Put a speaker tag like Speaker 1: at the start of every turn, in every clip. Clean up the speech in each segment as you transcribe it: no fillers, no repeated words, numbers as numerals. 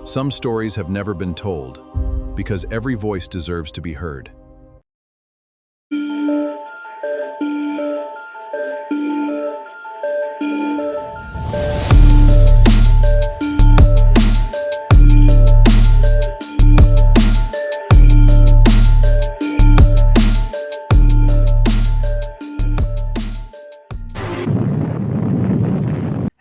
Speaker 1: Some stories have never been told, because every voice deserves to be heard.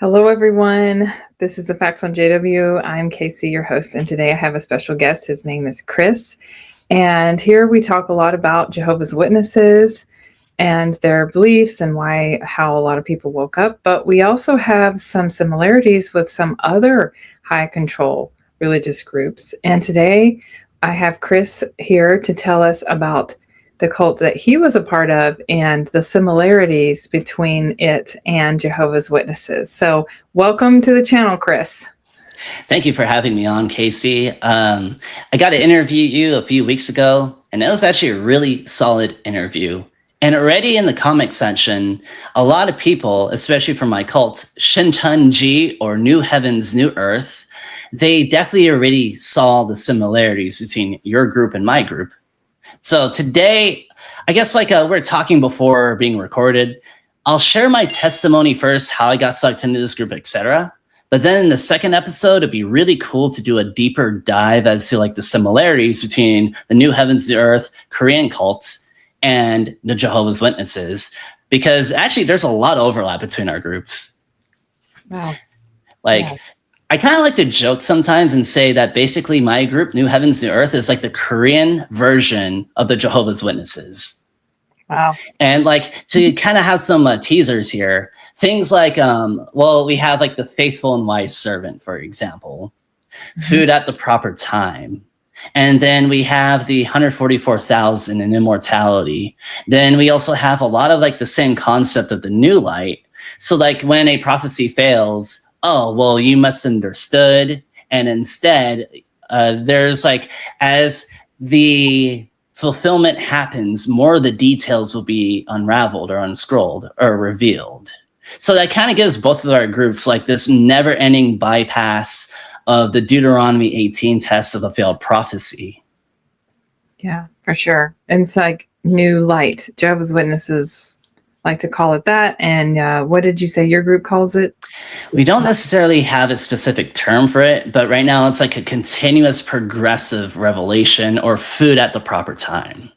Speaker 2: Hello, everyone. This is the Facts on JW. I'm Casey, your host, and today I have a special guest. His name is Chris, and here we talk a lot about Jehovah's Witnesses and their beliefs and how a lot of people woke up. But we also have some similarities with some other high control religious groups. And today I have Chris here to tell us about the cult that he was a part of and the similarities between it and Jehovah's Witnesses. So welcome to the channel, Chris.
Speaker 3: Thank you for having me on, Casey. I got to interview you a few weeks ago, and it was actually a really solid interview. And already in the comment section, a lot of people, especially from my cult, Shincheonji, or New Heavens, New Earth, they definitely already saw the similarities between your group and my group. So today, I guess we're talking before being recorded, I'll share my testimony first, how I got sucked into this group, etc. But then in the second episode, it'd be really cool to do a deeper dive as to the similarities between the New Heavens, New Earth, Korean cults, and the Jehovah's Witnesses, because actually there's a lot of overlap between our groups.
Speaker 2: Wow.
Speaker 3: Yes. I kind of like to joke sometimes and say that basically my group, New Heavens, New Earth, is like the Korean version of the Jehovah's Witnesses.
Speaker 2: Wow.
Speaker 3: And to kind of have some teasers here, things like, we have the faithful and wise servant, for example, food at the proper time. And then we have the 144,000 in immortality. Then we also have a lot of the same concept of the new light. So when a prophecy fails, you must understood. And instead, there's as the fulfillment happens, more of the details will be unraveled or unscrolled or revealed. So that kind of gives both of our groups this never-ending bypass of the Deuteronomy 18 test of a failed prophecy.
Speaker 2: Yeah, for sure. And it's new light. Jehovah's Witnesses like to call it that. And what did you say your group calls it?
Speaker 3: We don't necessarily have a specific term for it, but right now it's a continuous progressive revelation or food at the proper time.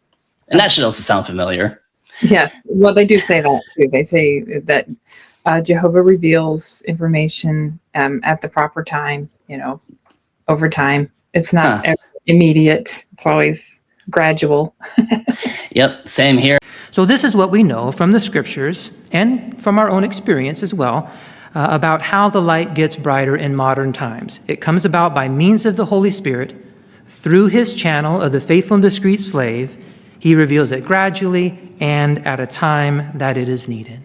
Speaker 3: And that should also sound familiar.
Speaker 2: Yes. Well, they do say that too. They say that Jehovah reveals information at the proper time, over time. It's not immediate. It's always gradual.
Speaker 3: Yep, same here.
Speaker 4: So this is what we know from the scriptures and from our own experience as well about how the light gets brighter in modern times. It comes about by means of the Holy Spirit through his channel of the faithful and discreet slave. He reveals it gradually and at a time that it is needed.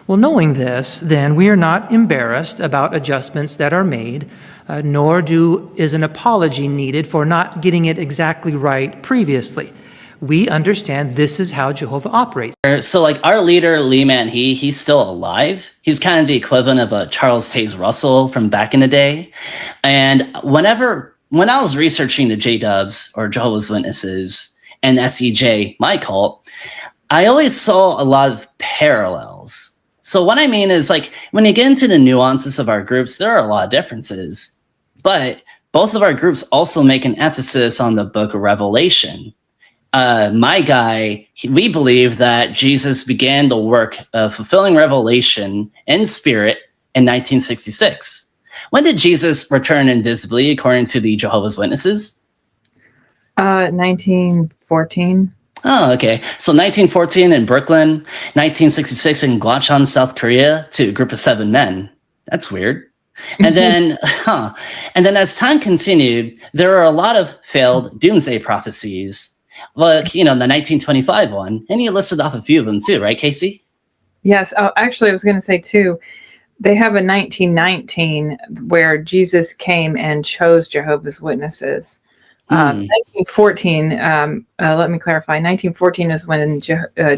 Speaker 4: Well, knowing this, then, we are not embarrassed about adjustments that are made, nor is an apology needed for not getting it exactly right previously. We understand this is how Jehovah operates.
Speaker 3: So our leader, Lee Man-hee, he's still alive. He's kind of the equivalent of a Charles Taze Russell from back in the day. And when I was researching the J-Dubs, or Jehovah's Witnesses, and SEJ, my cult, I always saw a lot of parallels. So what I mean is when you get into the nuances of our groups, there are a lot of differences. But both of our groups also make an emphasis on the book of Revelation. My guy, we believe that Jesus began the work of fulfilling Revelation in spirit in 1966. When did Jesus return invisibly, according to the Jehovah's Witnesses?
Speaker 2: 1914.
Speaker 3: Oh, okay. So 1914 in Brooklyn, 1966 in Gwacheon, South Korea, to a group of 7 men. That's weird. And then, and then as time continued, there are a lot of failed doomsday prophecies. The 1925 one, and you listed off a few of them too, right, Casey?
Speaker 2: Yes. Oh, actually, I was going to say too, they have a 1919 where Jesus came and chose Jehovah's Witnesses. 1914, let me clarify, 1914 is when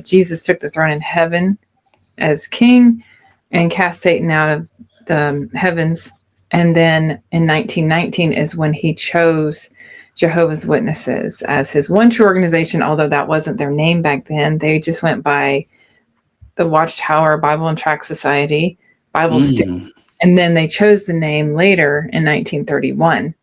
Speaker 2: Jesus took the throne in heaven as king and cast Satan out of the heavens. And then in 1919 is when he chose Jehovah's Witnesses as his one true organization, although that wasn't their name back then. They just went by the Watchtower Bible and Tract Society, Bible Students. And then they chose the name later in 1931.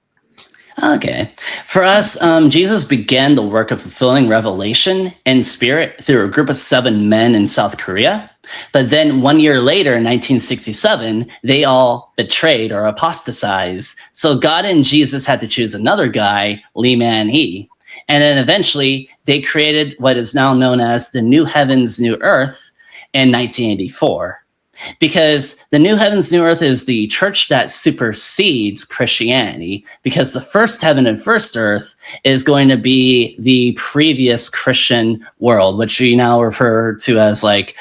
Speaker 3: Okay. For us, Jesus began the work of fulfilling revelation in spirit through a group of 7 men in South Korea. But then 1 year later, in 1967, they all betrayed or apostatized. So God and Jesus had to choose another guy, Lee Man-hee. And then eventually, they created what is now known as the New Heavens, New Earth in 1984. Because the New Heavens, New Earth is the church that supersedes Christianity, because the first heaven and first earth is going to be the previous Christian world, which we now refer to as like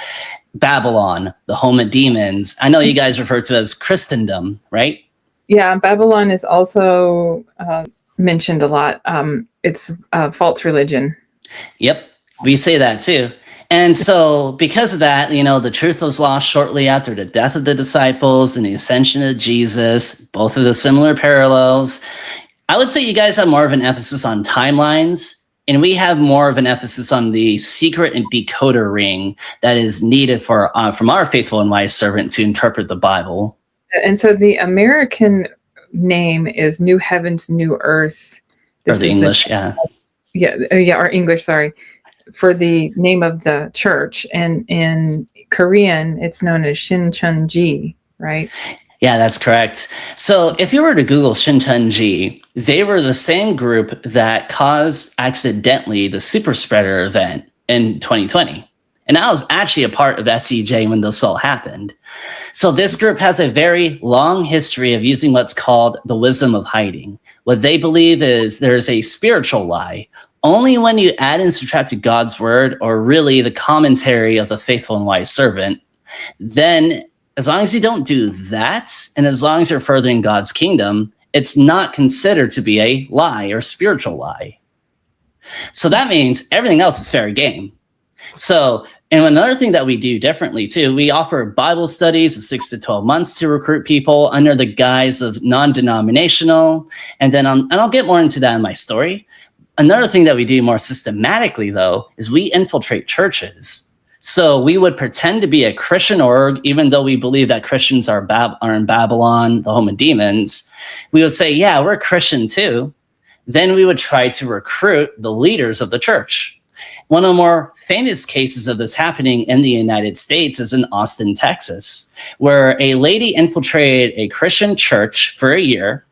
Speaker 3: Babylon, the home of demons. I know you guys refer to it as Christendom, right?
Speaker 2: Yeah, Babylon is also mentioned a lot. It's false religion.
Speaker 3: Yep, we say that too. And so because of that, the truth was lost shortly after the death of the disciples and the ascension of Jesus, both of the similar parallels. I would say you guys have more of an emphasis on timelines, and we have more of an emphasis on the secret and decoder ring that is needed for from our faithful and wise servant to interpret the Bible.
Speaker 2: And so the American name is New Heavens, New Earth.
Speaker 3: Or the English,
Speaker 2: or English, sorry. For the name of the church, and in Korean it's known as Shincheonji, right?
Speaker 3: Yeah, that's correct. So if you were to Google Shincheonji, they were the same group that caused accidentally the super spreader event in 2020. And I was actually a part of SEJ when this all happened. So this group has a very long history of using what's called the wisdom of hiding. What they believe is there's a spiritual lie. Only when you add and subtract to God's word, or really the commentary of the faithful and wise servant, then as long as you don't do that, and as long as you're furthering God's kingdom, it's not considered to be a lie or spiritual lie. So that means everything else is fair game. So, and another thing that we do differently too, we offer Bible studies of 6 to 12 months to recruit people under the guise of non-denominational. And then I'll get more into that in my story. Another thing that we do more systematically, though, is we infiltrate churches. So we would pretend to be a Christian org, even though we believe that Christians are in Babylon, the home of demons. We would say, yeah, we're Christian too. Then we would try to recruit the leaders of the church. One of the more famous cases of this happening in the United States is in Austin, Texas, where a lady infiltrated a Christian church for a year.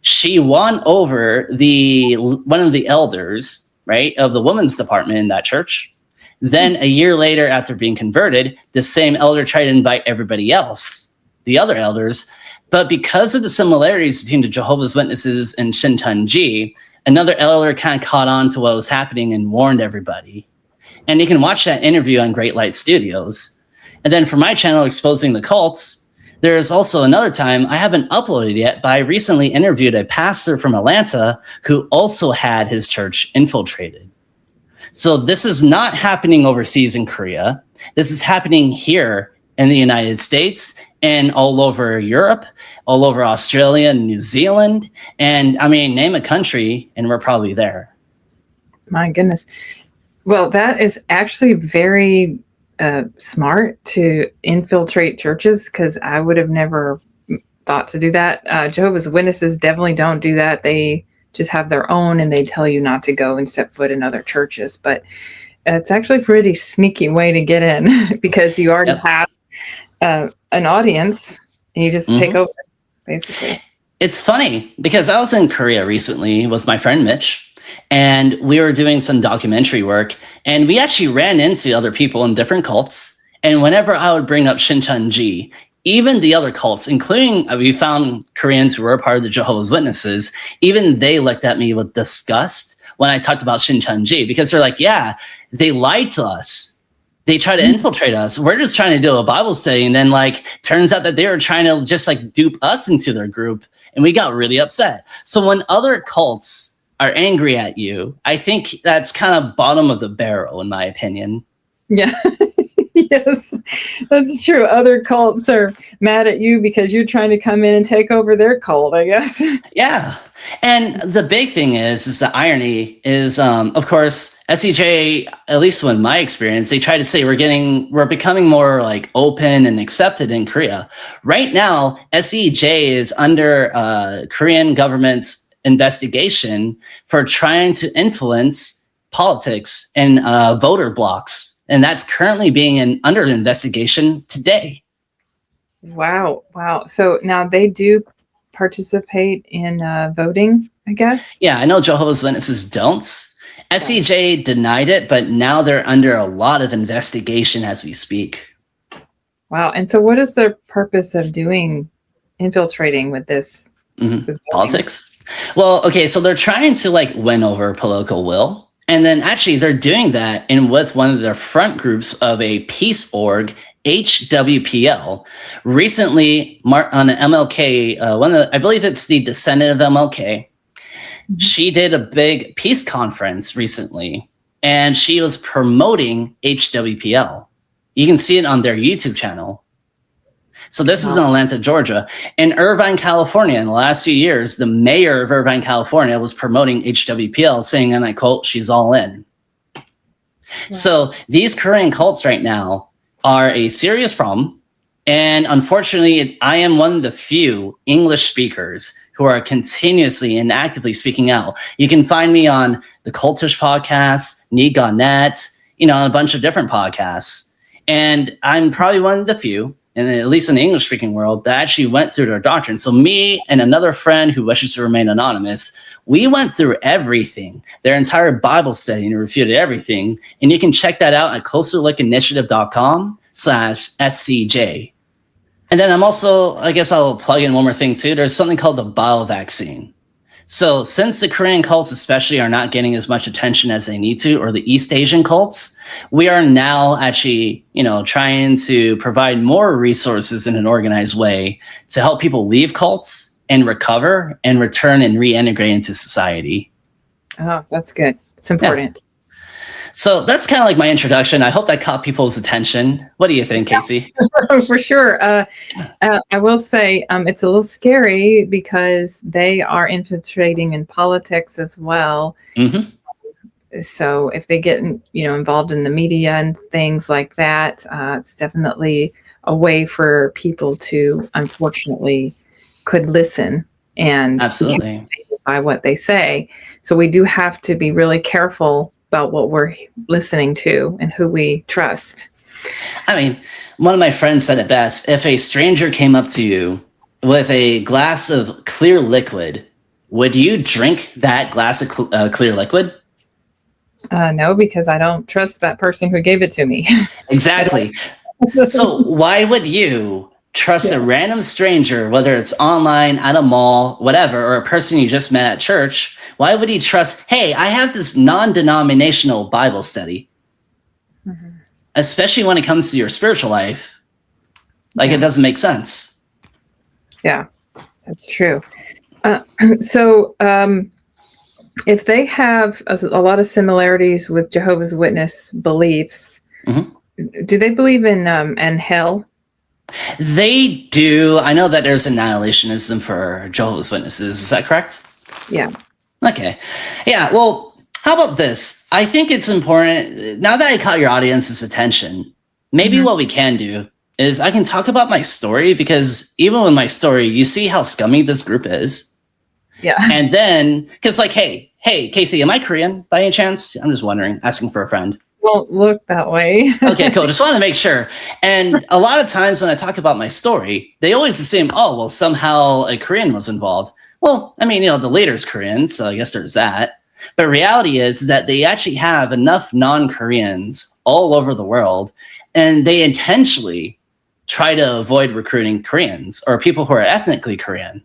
Speaker 3: She won over one of the elders, right, of the women's department in that church. Then a year later, after being converted, the same elder tried to invite everybody else, the other elders. But because of the similarities between the Jehovah's Witnesses and Shincheonji, another elder kind of caught on to what was happening and warned everybody. And you can watch that interview on Great Light Studios. And then for my channel, Exposing the Cults, there's also another time I haven't uploaded yet, but I recently interviewed a pastor from Atlanta who also had his church infiltrated. So this is not happening overseas in Korea. This is happening here in the United States and all over Europe, all over Australia and New Zealand. And I mean, name a country and we're probably there.
Speaker 2: My goodness. Well, that is actually very smart to infiltrate churches, because I would have never thought to do that. Jehovah's Witnesses definitely don't do that. They just have their own, and they tell you not to go and step foot in other churches. But it's actually a pretty sneaky way to get in because you already have an audience and you just take over, basically.
Speaker 3: It's funny because I was in Korea recently with my friend Mitch, and we were doing some documentary work, and we actually ran into other people in different cults. And whenever I would bring up Shincheonji, even the other cults, including we found Koreans who were a part of the Jehovah's Witnesses, even they looked at me with disgust when I talked about Shincheonji, because they're like, yeah, they lied to us. They try to infiltrate us. We're just trying to do a Bible study. And then turns out that they were trying to just dupe us into their group. And we got really upset. So when other cults are angry at you, I think that's kind of bottom of the barrel, in my opinion.
Speaker 2: Yeah. Yes, that's true. Other cults are mad at you because you're trying to come in and take over their cult, I guess.
Speaker 3: Yeah. And the big thing is the irony is, of course, SEJ, at least in my experience, they try to say we're becoming more like open and accepted in Korea. Right now, SEJ is under Korean government's investigation for trying to influence politics and voter blocks. And that's currently being under investigation today.
Speaker 2: Wow. So now they do participate in voting, I guess?
Speaker 3: Yeah, I know Jehovah's Witnesses don't. SEJ denied it, but now they're under a lot of investigation as we speak.
Speaker 2: Wow. And so what is the purpose of infiltrating with this? With
Speaker 3: politics? Well, okay, so they're trying to like win over political will. And then actually they're doing that with one of their front groups of a peace org, HWPL. Recently, on MLK, I believe it's the descendant of MLK, she did a big peace conference recently, and she was promoting HWPL. You can see it on their YouTube channel. So this is in Atlanta, Georgia. In Irvine, California, in the last few years, the mayor of Irvine, California was promoting HWPL, saying, and I quote, she's all in. Yeah. So these Korean cults right now are a serious problem. And unfortunately, I am one of the few English speakers who are continuously and actively speaking out. You can find me on the Cultish podcast, Need.net, a bunch of different podcasts. And I'm probably one of the few, and at least in the English-speaking world, that actually went through their doctrine. So me and another friend who wishes to remain anonymous, we went through everything, their entire Bible study, and refuted everything. And you can check that out at closerlookinitiative.com/SCJ. And then I'm also, I guess I'll plug in one more thing too. There's something called the bile vaccine. So since the Korean cults especially are not getting as much attention as they need to, or the East Asian cults, we are now actually, trying to provide more resources in an organized way to help people leave cults and recover and return and reintegrate into society.
Speaker 2: Oh, that's good. It's important.
Speaker 3: Yeah. So that's kind of like my introduction. I hope that caught people's attention. What do you think, Casey?
Speaker 2: For sure. I will say it's a little scary because they are infiltrating in politics as well. Mm-hmm. So if they get involved in the media and things like that, it's definitely a way for people to, unfortunately, could listen and
Speaker 3: absolutely
Speaker 2: by what they say. So we do have to be really careful about what we're listening to and who we trust.
Speaker 3: I mean, one of my friends said it best. If a stranger came up to you with a glass of clear liquid, would you drink that glass of clear liquid?
Speaker 2: No, because I don't trust that person who gave it to me.
Speaker 3: Exactly. So why would you trust a random stranger, whether it's online, at a mall, whatever, or a person you just met at church? Why would he trust, hey, I have this non-denominational Bible study? Mm-hmm. Especially when it comes to your spiritual life. It doesn't make sense.
Speaker 2: Yeah, that's true. So if they have a lot of similarities with Jehovah's Witness beliefs, do they believe in hell?
Speaker 3: They do. I know that there's annihilationism for Jehovah's Witnesses. Is that correct?
Speaker 2: Yeah.
Speaker 3: Okay. Yeah. Well, how about this? I think it's important, now that I caught your audience's attention, maybe what we can do is I can talk about my story, because even with my story, you see how scummy this group is.
Speaker 2: Yeah.
Speaker 3: And then, because hey, Casey, am I Korean by any chance? I'm just wondering, asking for a friend.
Speaker 2: Won't look that way.
Speaker 3: Okay, cool. Just want to make sure. And a lot of times when I talk about my story, they always assume, somehow a Korean was involved. Well, I mean, the leader's Korean, so I guess there's that. But reality is that they actually have enough non-Koreans all over the world, and they intentionally try to avoid recruiting Koreans or people who are ethnically Korean.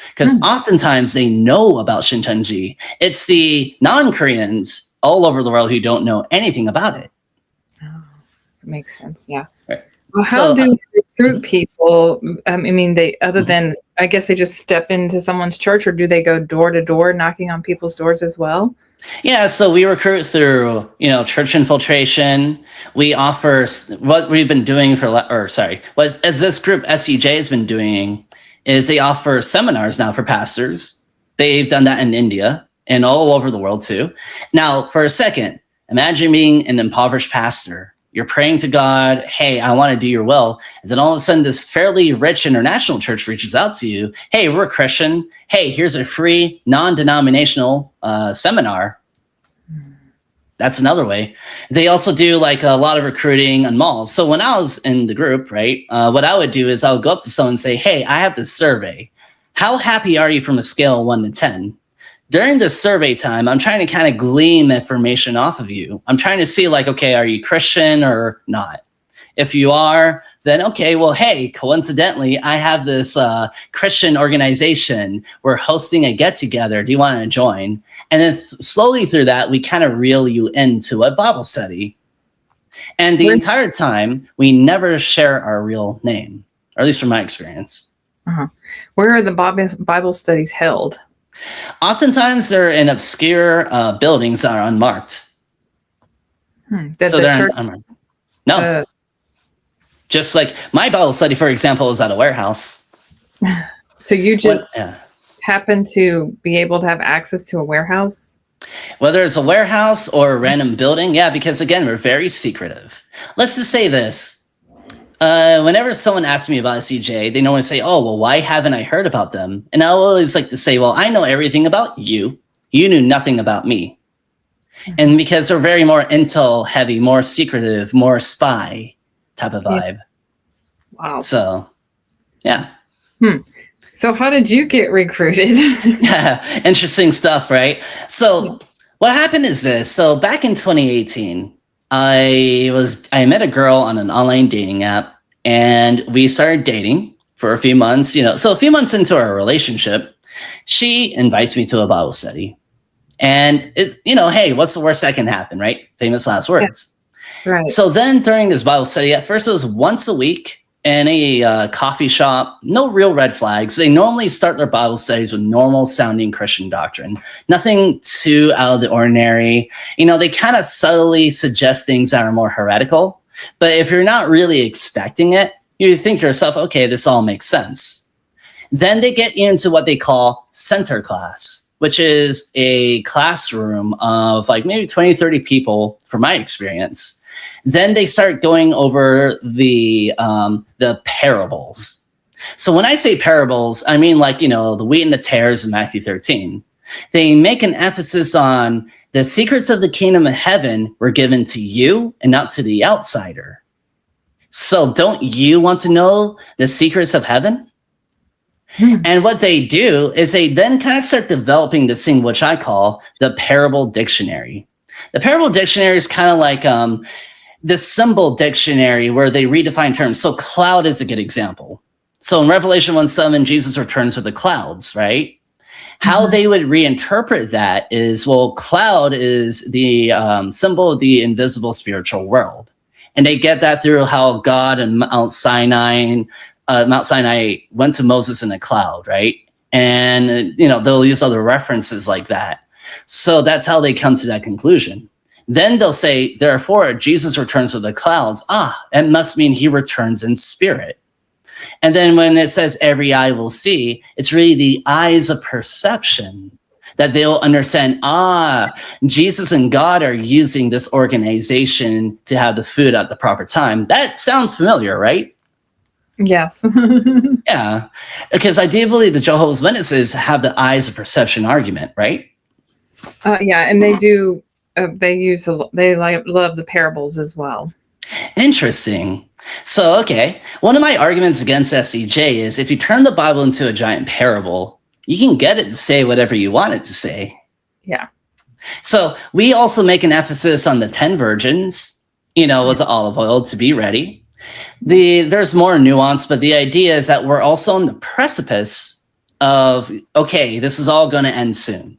Speaker 3: Because oftentimes they know about Shincheonji. It's the non-Koreans all over the world who don't know anything about it.
Speaker 2: Oh, makes sense. Yeah.
Speaker 3: Right.
Speaker 2: Well, how do you recruit people? I mean, other than, I guess they just step into someone's church, or do they go door to door knocking on people's doors as well?
Speaker 3: Yeah, so we recruit through, church infiltration. We offer what we've been doing what as this group SEJ has been doing is they offer seminars now for pastors. They've done that in India and all over the world too. Now, for a second, imagine being an impoverished pastor. You're praying to God, hey, I want to do your will. And then all of a sudden, this fairly rich international church reaches out to you. Hey, we're a Christian. Hey, here's a free non-denominational seminar. That's another way. They also do like a lot of recruiting on malls. So when I was in the group, right, what I would do is I would go up to someone and say, hey, I have this survey. How happy are you from a scale of 1 to 10? During this survey time, I'm trying to kind of glean information off of you. I'm trying to see like, okay, are you Christian or not? If you are, then okay, well, hey, coincidentally, I have this Christian organization. We're hosting a get-together. Do you want to join? And then slowly through that, we kind of reel you into a Bible study. And the entire time, we never share our real name, or at least from my experience.
Speaker 2: Uh-huh. Where are the Bible studies held?
Speaker 3: Oftentimes, they're in obscure buildings that are unmarked.
Speaker 2: Does
Speaker 3: so
Speaker 2: the
Speaker 3: they're
Speaker 2: church,
Speaker 3: unmarked. No. Just like my Bible study, for example, is at a warehouse.
Speaker 2: So you just happen to be able to have access to a warehouse?
Speaker 3: Whether it's a warehouse or a random building, yeah, because again, we're very secretive. Let's just say this. Whenever someone asks me about a CJ, they normally say, oh, well, why haven't I heard about them? And I always like to say, well, I know everything about you. You knew nothing about me. And because they're very more intel heavy, more secretive, more spy type of vibe.
Speaker 2: Yeah. Wow.
Speaker 3: So, yeah.
Speaker 2: So how did you get recruited?
Speaker 3: Yeah, interesting stuff, right? So what happened is this. So back in 2018, I met a girl on an online dating app, and we started dating for a few months. So a few months into our relationship, she invites me to a Bible study, and it's hey, what's the worst that can happen, right? Famous last words.
Speaker 2: Yeah. Right.
Speaker 3: So then during this Bible study, at first it was once a week in a coffee shop. No real red flags. They normally start their Bible studies with normal sounding Christian doctrine. Nothing too out of the ordinary. They kind of subtly suggest things that are more heretical. But if you're not really expecting it, you think to yourself, okay, this all makes sense. Then they get into what they call center class, which is a classroom of like maybe 20, 30 people, from my experience. Then they start going over the parables. So when I say parables, I mean like, the wheat and the tares in Matthew 13. They make an emphasis on the secrets of the kingdom of heaven were given to you and not to the outsider. So don't you want to know the secrets of heaven? And what they do is they then kind of start developing this thing, which I call the parable dictionary. The parable dictionary is kind of like the symbol dictionary where they redefine terms. So cloud is a good example. So in Revelation 1:7, Jesus returns with the clouds, right? How they would reinterpret that is, well, cloud is the symbol of the invisible spiritual world. And they get that through how God and Mount Sinai went to Moses in a cloud, right? And, they'll use other references like that. So that's how they come to that conclusion. Then they'll say, therefore, Jesus returns with the clouds. It must mean he returns in spirit. And then when it says every eye will see, it's really the eyes of perception that they'll understand, Jesus and God are using this organization to have the food at the proper time. That sounds familiar, right?
Speaker 2: Yes.
Speaker 3: Yeah, because I do believe the Jehovah's Witnesses have the eyes of perception argument, right?
Speaker 2: Yeah, and they do. They love the parables as well.
Speaker 3: Interesting. So, okay, one of my arguments against SEJ is if you turn the Bible into a giant parable, you can get it to say whatever you want it to say.
Speaker 2: Yeah.
Speaker 3: So we also make an emphasis on the 10 virgins, with the olive oil to be ready. There's more nuance, but the idea is that we're also on the precipice of, okay, this is all going to end soon.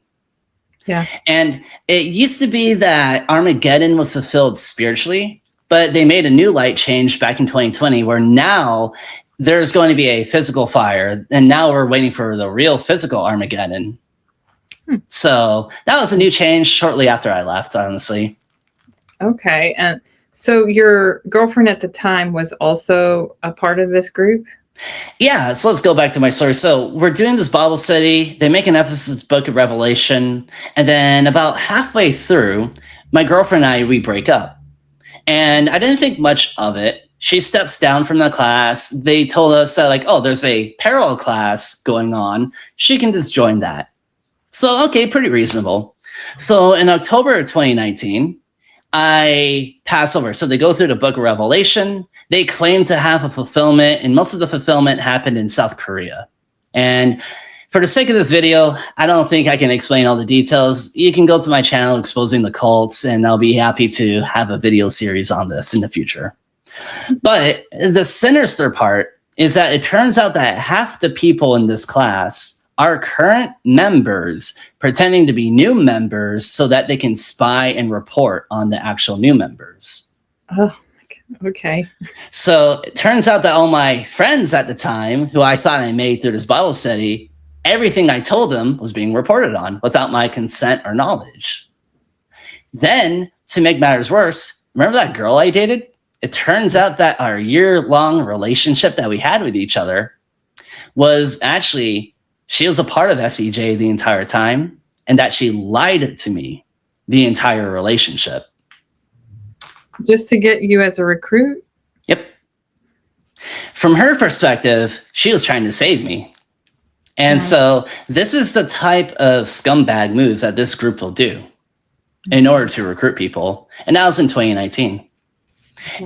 Speaker 2: Yeah.
Speaker 3: And it used to be that Armageddon was fulfilled spiritually, but they made a new light change back in 2020 where now there's going to be a physical fire, and now we're waiting for the real physical Armageddon. So that was a new change shortly after I left, honestly.
Speaker 2: Okay. And so your girlfriend at the time was also a part of this group?
Speaker 3: Yeah, so let's go back to my story. So we're doing this Bible study. They make an emphasis book of Revelation. And then about halfway through, my girlfriend and we break up. And I didn't think much of it. She steps down from the class. They told us that, like, oh, there's a parallel class going on. She can just join that. So, okay, pretty reasonable. So in October of 2019, I pass over. So they go through the book of Revelation. They claim to have a fulfillment, and most of the fulfillment happened in South Korea. And for the sake of this video, I don't think I can explain all the details. You can go to my channel, Exposing the Cults, and I'll be happy to have a video series on this in the future. But the sinister part is that it turns out that half the people in this class are current members pretending to be new members so that they can spy and report on the actual new members.
Speaker 2: Oh, okay.
Speaker 3: So it turns out that all my friends at the time, who I thought I made through this Bible study, everything I told them was being reported on without my consent or knowledge. Then, to make matters worse, remember that girl I dated? It turns out that our year-long relationship that we had with each other was actually, she was a part of SEJ the entire time, and that she lied to me the entire relationship.
Speaker 2: Just to get you as a recruit?
Speaker 3: Yep. From her perspective, she was trying to save me. And so this is the type of scumbag moves that this group will do in order to recruit people. And that was in 2019.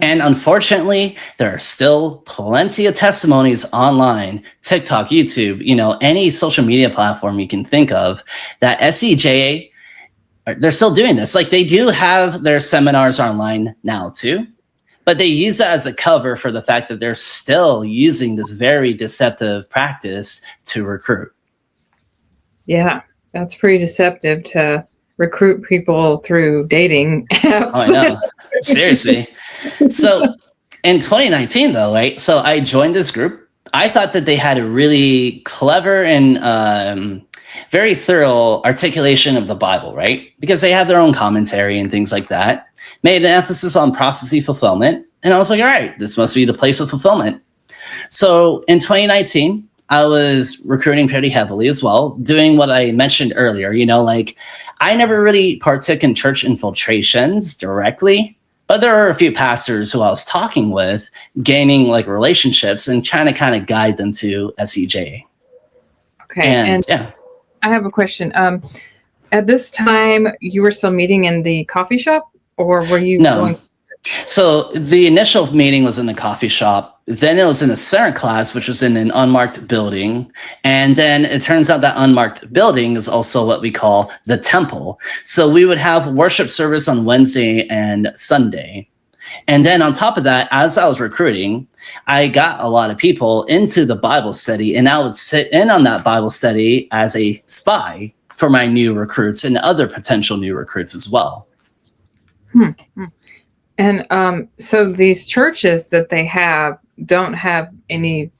Speaker 3: And unfortunately, there are still plenty of testimonies online, TikTok, YouTube, any social media platform you can think of, that SEJ, they're still doing this. Like, they do have their seminars online now too, but they use that as a cover for the fact that they're still using this very deceptive practice to recruit.
Speaker 2: Yeah, that's pretty deceptive to recruit people through dating apps.
Speaker 3: Oh, I know. Seriously. So in 2019, though, right? So I joined this group. I thought that they had a really clever and very thorough articulation of the Bible, right? Because they have their own commentary and things like that. Made an emphasis on prophecy fulfillment. And I was like, all right, this must be the place of fulfillment. So in 2019, I was recruiting pretty heavily as well, doing what I mentioned earlier. Like, I never really partook in church infiltrations directly, but there are a few pastors who I was talking with, gaining like relationships and trying to kind of guide them to SEJ.
Speaker 2: Okay. And yeah, I have a question. At this time, you were still meeting in the coffee shop, or were you going?
Speaker 3: So the initial meeting was in the coffee shop. Then it was in the center class, which was in an unmarked building. And then it turns out that unmarked building is also what we call the temple. So we would have worship service on Wednesday and Sunday. And then on top of that, as I was recruiting, I got a lot of people into the Bible study, and I would sit in on that Bible study as a spy for my new recruits and other potential new recruits as well.
Speaker 2: And so these churches that they have don't have any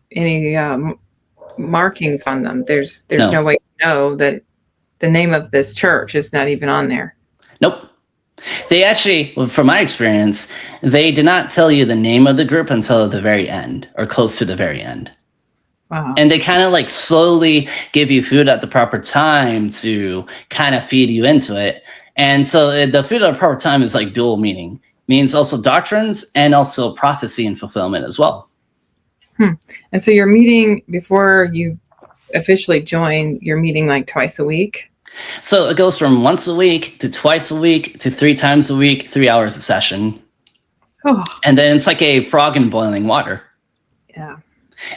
Speaker 2: markings on them. There's no way to know that the name of this church is not even on there.
Speaker 3: Nope. They actually, from my experience, they did not tell you the name of the group until the very end, or close to the very end.
Speaker 2: Wow.
Speaker 3: And they kind of like slowly give you food at the proper time to kind of feed you into it. And so the food at the proper time is like dual meaning. Means also doctrines and also prophecy and fulfillment as well.
Speaker 2: And so you're meeting, before you officially join, you're meeting like twice a week?
Speaker 3: So it goes from once a week to twice a week to 3 times a week, 3 hours a session.
Speaker 2: Oh.
Speaker 3: And then it's like a frog in boiling water.
Speaker 2: Yeah.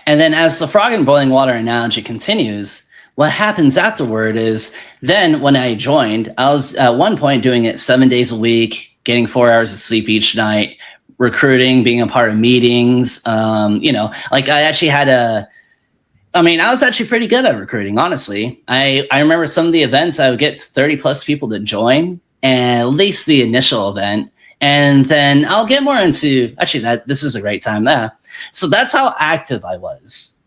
Speaker 3: And then as the frog in boiling water analogy continues, what happens afterward is, then when I joined, I was at one point doing it 7 days a week, getting 4 hours of sleep each night, recruiting, being a part of meetings. Like I actually had I was actually pretty good at recruiting, honestly. I remember some of the events, I would get 30 plus people to join, and at least the initial event. And then I'll get more into, actually, this is a great time there. So that's how active I was.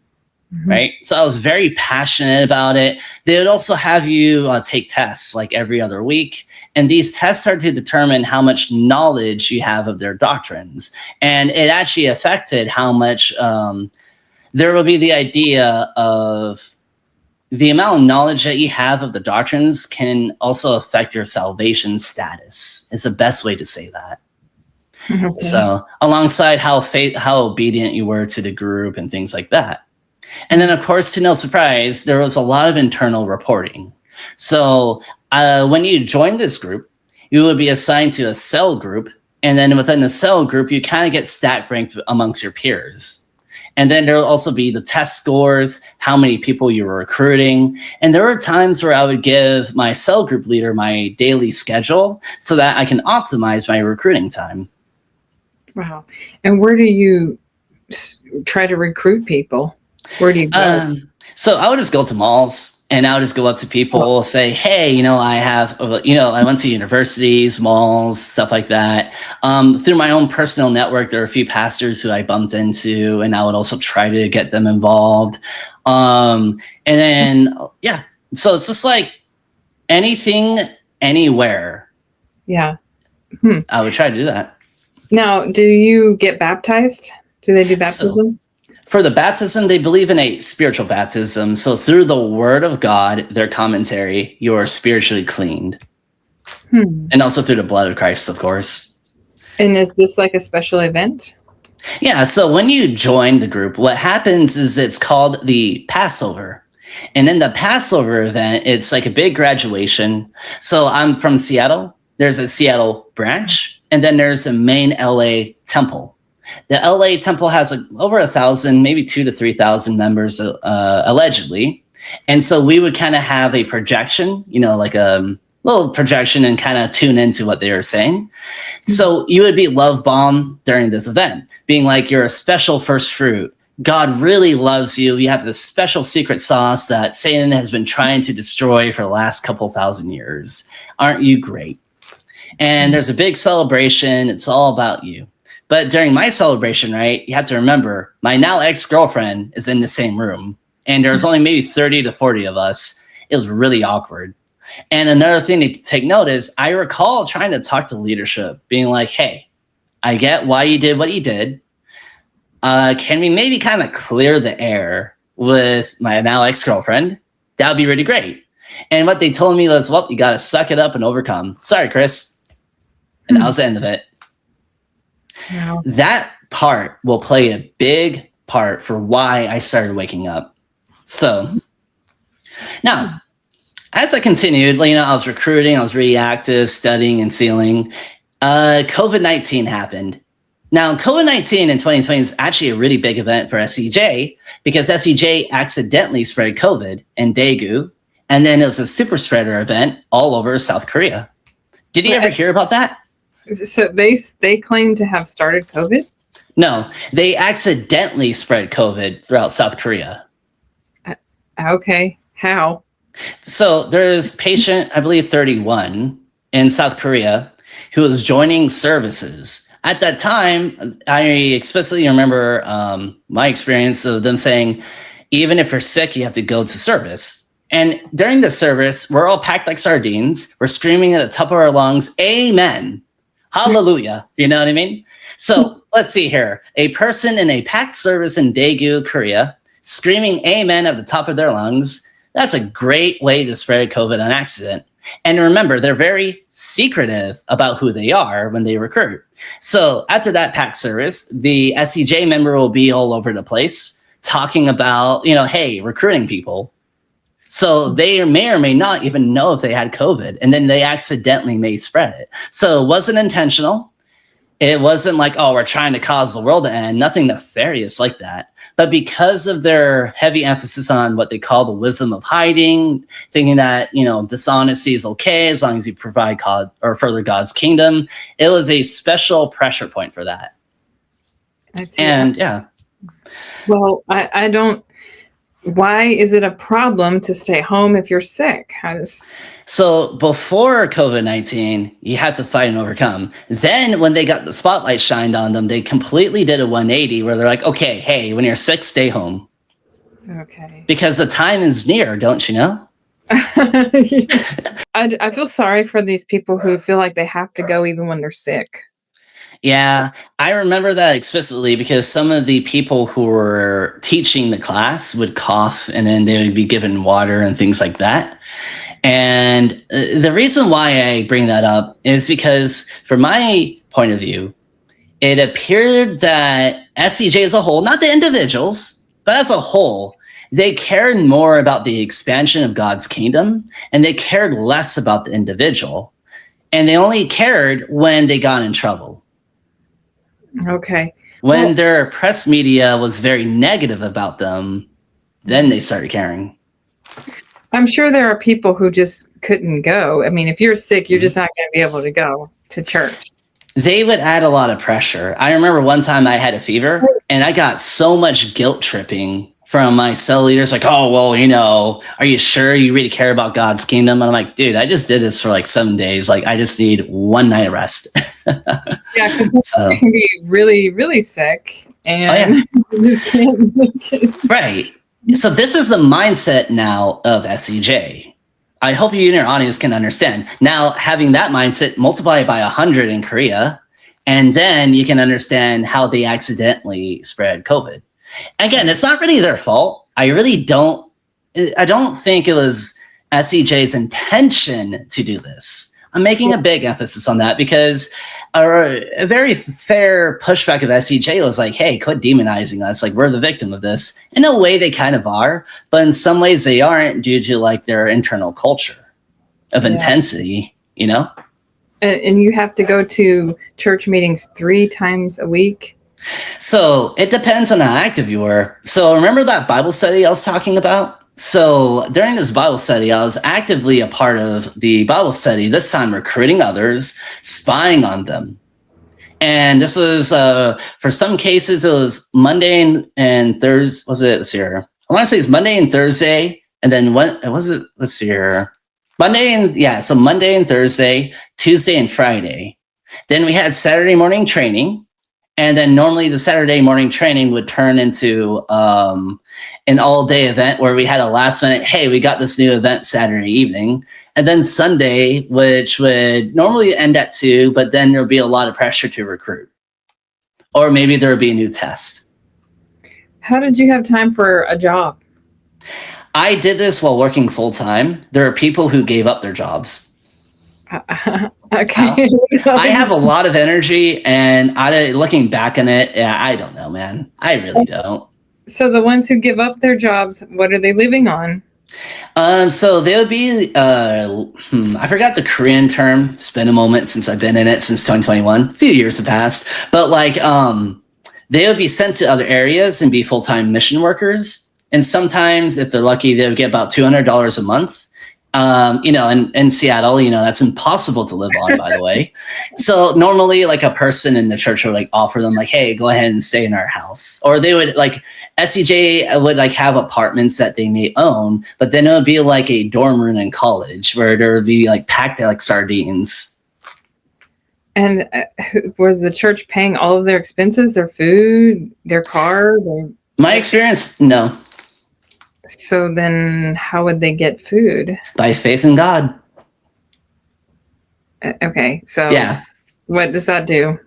Speaker 3: right? So I was very passionate about it. They would also have you take tests like every other week. And these tests are to determine how much knowledge you have of their doctrines. And it actually affected how much there will be the idea of the amount of knowledge that you have of the doctrines can also affect your salvation status. It's the best way to say that. Okay. So alongside how obedient you were to the group and things like that. And then, of course, to no surprise, there was a lot of internal reporting. So when you joined this group, you would be assigned to a cell group. And then within the cell group, you kind of get stack ranked amongst your peers. And then there will also be the test scores, how many people you were recruiting. And there were times where I would give my cell group leader my daily schedule so that I can optimize my recruiting time.
Speaker 2: Wow. And where do you try to recruit people? Where do you go?
Speaker 3: So I would just go to malls and I would just go up to people, say, hey, I went to universities, malls, stuff like that. Through my own personal network, there are a few pastors who I bumped into, and I would also try to get them involved. And then, so it's just like anything, anywhere.
Speaker 2: Yeah.
Speaker 3: I would try to do that.
Speaker 2: Now, do you get baptized? Do they do baptism?
Speaker 3: For the baptism, they believe in a spiritual baptism. So through the word of God, their commentary, you're spiritually cleaned. And also through the blood of Christ, of course.
Speaker 2: And is this like a special event?
Speaker 3: Yeah. So when you join the group, what happens is it's called the Passover. And in the Passover event, it's like a big graduation. So I'm from Seattle. There's a Seattle branch. And then there's the main LA temple. The LA temple has over 1,000, maybe 2,000 to 3,000 members, allegedly. And so we would kind of have a projection, like a little projection and kind of tune into what they were saying. So you would be love bombed during this event, being like, you're a special first fruit. God really loves you. You have this special secret sauce that Satan has been trying to destroy for the last couple thousand years. Aren't you great? And there's a big celebration. It's all about you. But during my celebration, right, you have to remember, my now ex-girlfriend is in the same room. And there's only maybe 30 to 40 of us. It was really awkward. And another thing to take note is, I recall trying to talk to leadership, being like, hey, I get why you did what you did. Can we maybe kind of clear the air with my now ex-girlfriend? That would be really great. And what they told me was, well, you got to suck it up and overcome. Sorry, Chris. And that was the end of it.
Speaker 2: Wow.
Speaker 3: That part will play a big part for why I started waking up. So now, as I continued, I was recruiting, I was really active, studying and sealing. COVID-19 happened. Now, COVID-19 in 2020 is actually a really big event for SCJ because SCJ accidentally spread COVID in Daegu, and then it was a super spreader event all over South Korea. Did you ever hear about that?
Speaker 2: So they claim to have started COVID?
Speaker 3: No, they accidentally spread COVID throughout South Korea.
Speaker 2: Okay. How?
Speaker 3: So there's patient, I believe 31 in South Korea who was joining services. At that time, I explicitly remember my experience of them saying, even if you're sick, you have to go to service. And during the service, we're all packed like sardines. We're screaming at the top of our lungs, amen. Hallelujah. You know what I mean? So let's see here. A person in a packed service in Daegu, Korea, screaming amen at the top of their lungs. That's a great way to spread COVID on accident. And remember, they're very secretive about who they are when they recruit. So after that packed service, the SCJ member will be all over the place talking about, hey, recruiting people. So they may or may not even know if they had COVID, and then they accidentally may spread it. So it wasn't intentional. It wasn't like, oh, we're trying to cause the world to end. Nothing nefarious like that. But because of their heavy emphasis on what they call the wisdom of hiding, thinking that, dishonesty is okay as long as you provide God or further God's kingdom, it was a special pressure point for that.
Speaker 2: I see.
Speaker 3: And yeah.
Speaker 2: Well, I don't. Why is it a problem to stay home if you're sick?
Speaker 3: So before COVID-19, you had to fight and overcome. Then when they got the spotlight shined on them, they completely did a 180 where they're like, okay, hey, when you're sick, stay home.
Speaker 2: Okay.
Speaker 3: Because the time is near, don't you know?
Speaker 2: I feel sorry for these people who feel like they have to go even when they're sick.
Speaker 3: Yeah, I remember that explicitly because some of the people who were teaching the class would cough and then they would be given water and things like that. And the reason why I bring that up is because, from my point of view, it appeared that SCJ as a whole, not the individuals, but as a whole, they cared more about the expansion of God's kingdom and they cared less about the individual. And they only cared when they got in trouble.
Speaker 2: Okay.
Speaker 3: When their press media was very negative about them, then they started caring.
Speaker 2: I'm sure there are people who just couldn't go. I mean, if you're sick, you're just not going to be able to go to church.
Speaker 3: They would add a lot of pressure. I remember one time I had a fever and I got so much guilt tripping from my cell leaders, like, oh, well, you know, are you sure you really care about God's kingdom? And I'm like, dude, I just did this for like 7 days. Like, I just need one night of rest.
Speaker 2: Yeah, because you can be really, really sick and you just can't make it.
Speaker 3: Right. So this is the mindset now of SCJ. I hope you and your audience can understand. Now, having that mindset multiplied by 100 in Korea, and then you can understand how they accidentally spread COVID. Again, it's not really their fault. I don't think it was SCJ's intention to do this. I'm making a big emphasis on that because a very fair pushback of SCJ was like, hey, quit demonizing us. Like, we're the victim of this. In a way, they kind of are, but in some ways they aren't due to like their internal culture of intensity, you know?
Speaker 2: And you have to go to church meetings 3 times a week?
Speaker 3: So it depends on how active you were. So remember that Bible study I was talking about? So during this Bible study, I was actively a part of the Bible study, this time recruiting others, spying on them. And this was, for some cases, it was Monday and Thursday. Was it? Let's see here. I want to say it's Monday and Thursday. And then what was it? Let's see here. So Monday and Thursday, Tuesday and Friday. Then we had Saturday morning training. And then normally the Saturday morning training would turn into an all-day event where we had a last minute, hey, we got this new event Saturday evening. And then Sunday, which would normally end at 2, but then there'll be a lot of pressure to recruit. Or maybe there would be a new test.
Speaker 2: How did you have time for a job?
Speaker 3: I did this while working full-time. There are people who gave up their jobs.
Speaker 2: Okay.
Speaker 3: I have a lot of energy, and looking back on it, I don't know, man. I really don't.
Speaker 2: So the ones who give up their jobs, what are they living on?
Speaker 3: So they would be, I forgot the Korean term. It's been a moment since I've been in it, since 2021. A few years have passed. But like, they would be sent to other areas and be full-time mission workers. And sometimes, if they're lucky, they would get about $200 a month. You know, in Seattle, you know, that's impossible to live on, by the way. So normally like a person in the church would like offer them like, hey, go ahead and stay in our house. Or they would like, SCJ would like have apartments that they may own, but then it would be like a dorm room in college where there would be like packed like sardines.
Speaker 2: And was the church paying all of their expenses, their food, their car?
Speaker 3: My experience, no.
Speaker 2: So then how would they get food?
Speaker 3: By faith in God.
Speaker 2: Okay, so
Speaker 3: yeah.
Speaker 2: What does that do?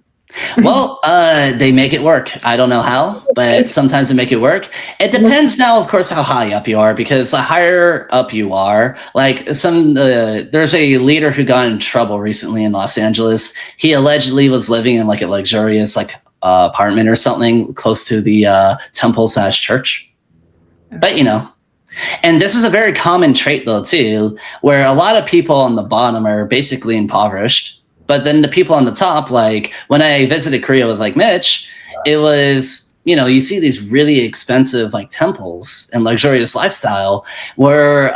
Speaker 3: Well, they make it work. I don't know how, but sometimes they make it work. It depends now, of course, how high up you are, because the higher up you are, like there's a leader who got in trouble recently in Los Angeles. He allegedly was living in like a luxurious like apartment or something close to the temple/church. But, you know, and this is a very common trait, though, too, where a lot of people on the bottom are basically impoverished. But then the people on the top, like when I visited Korea with like Mitch, it was, you know, you see these really expensive like temples and luxurious lifestyle where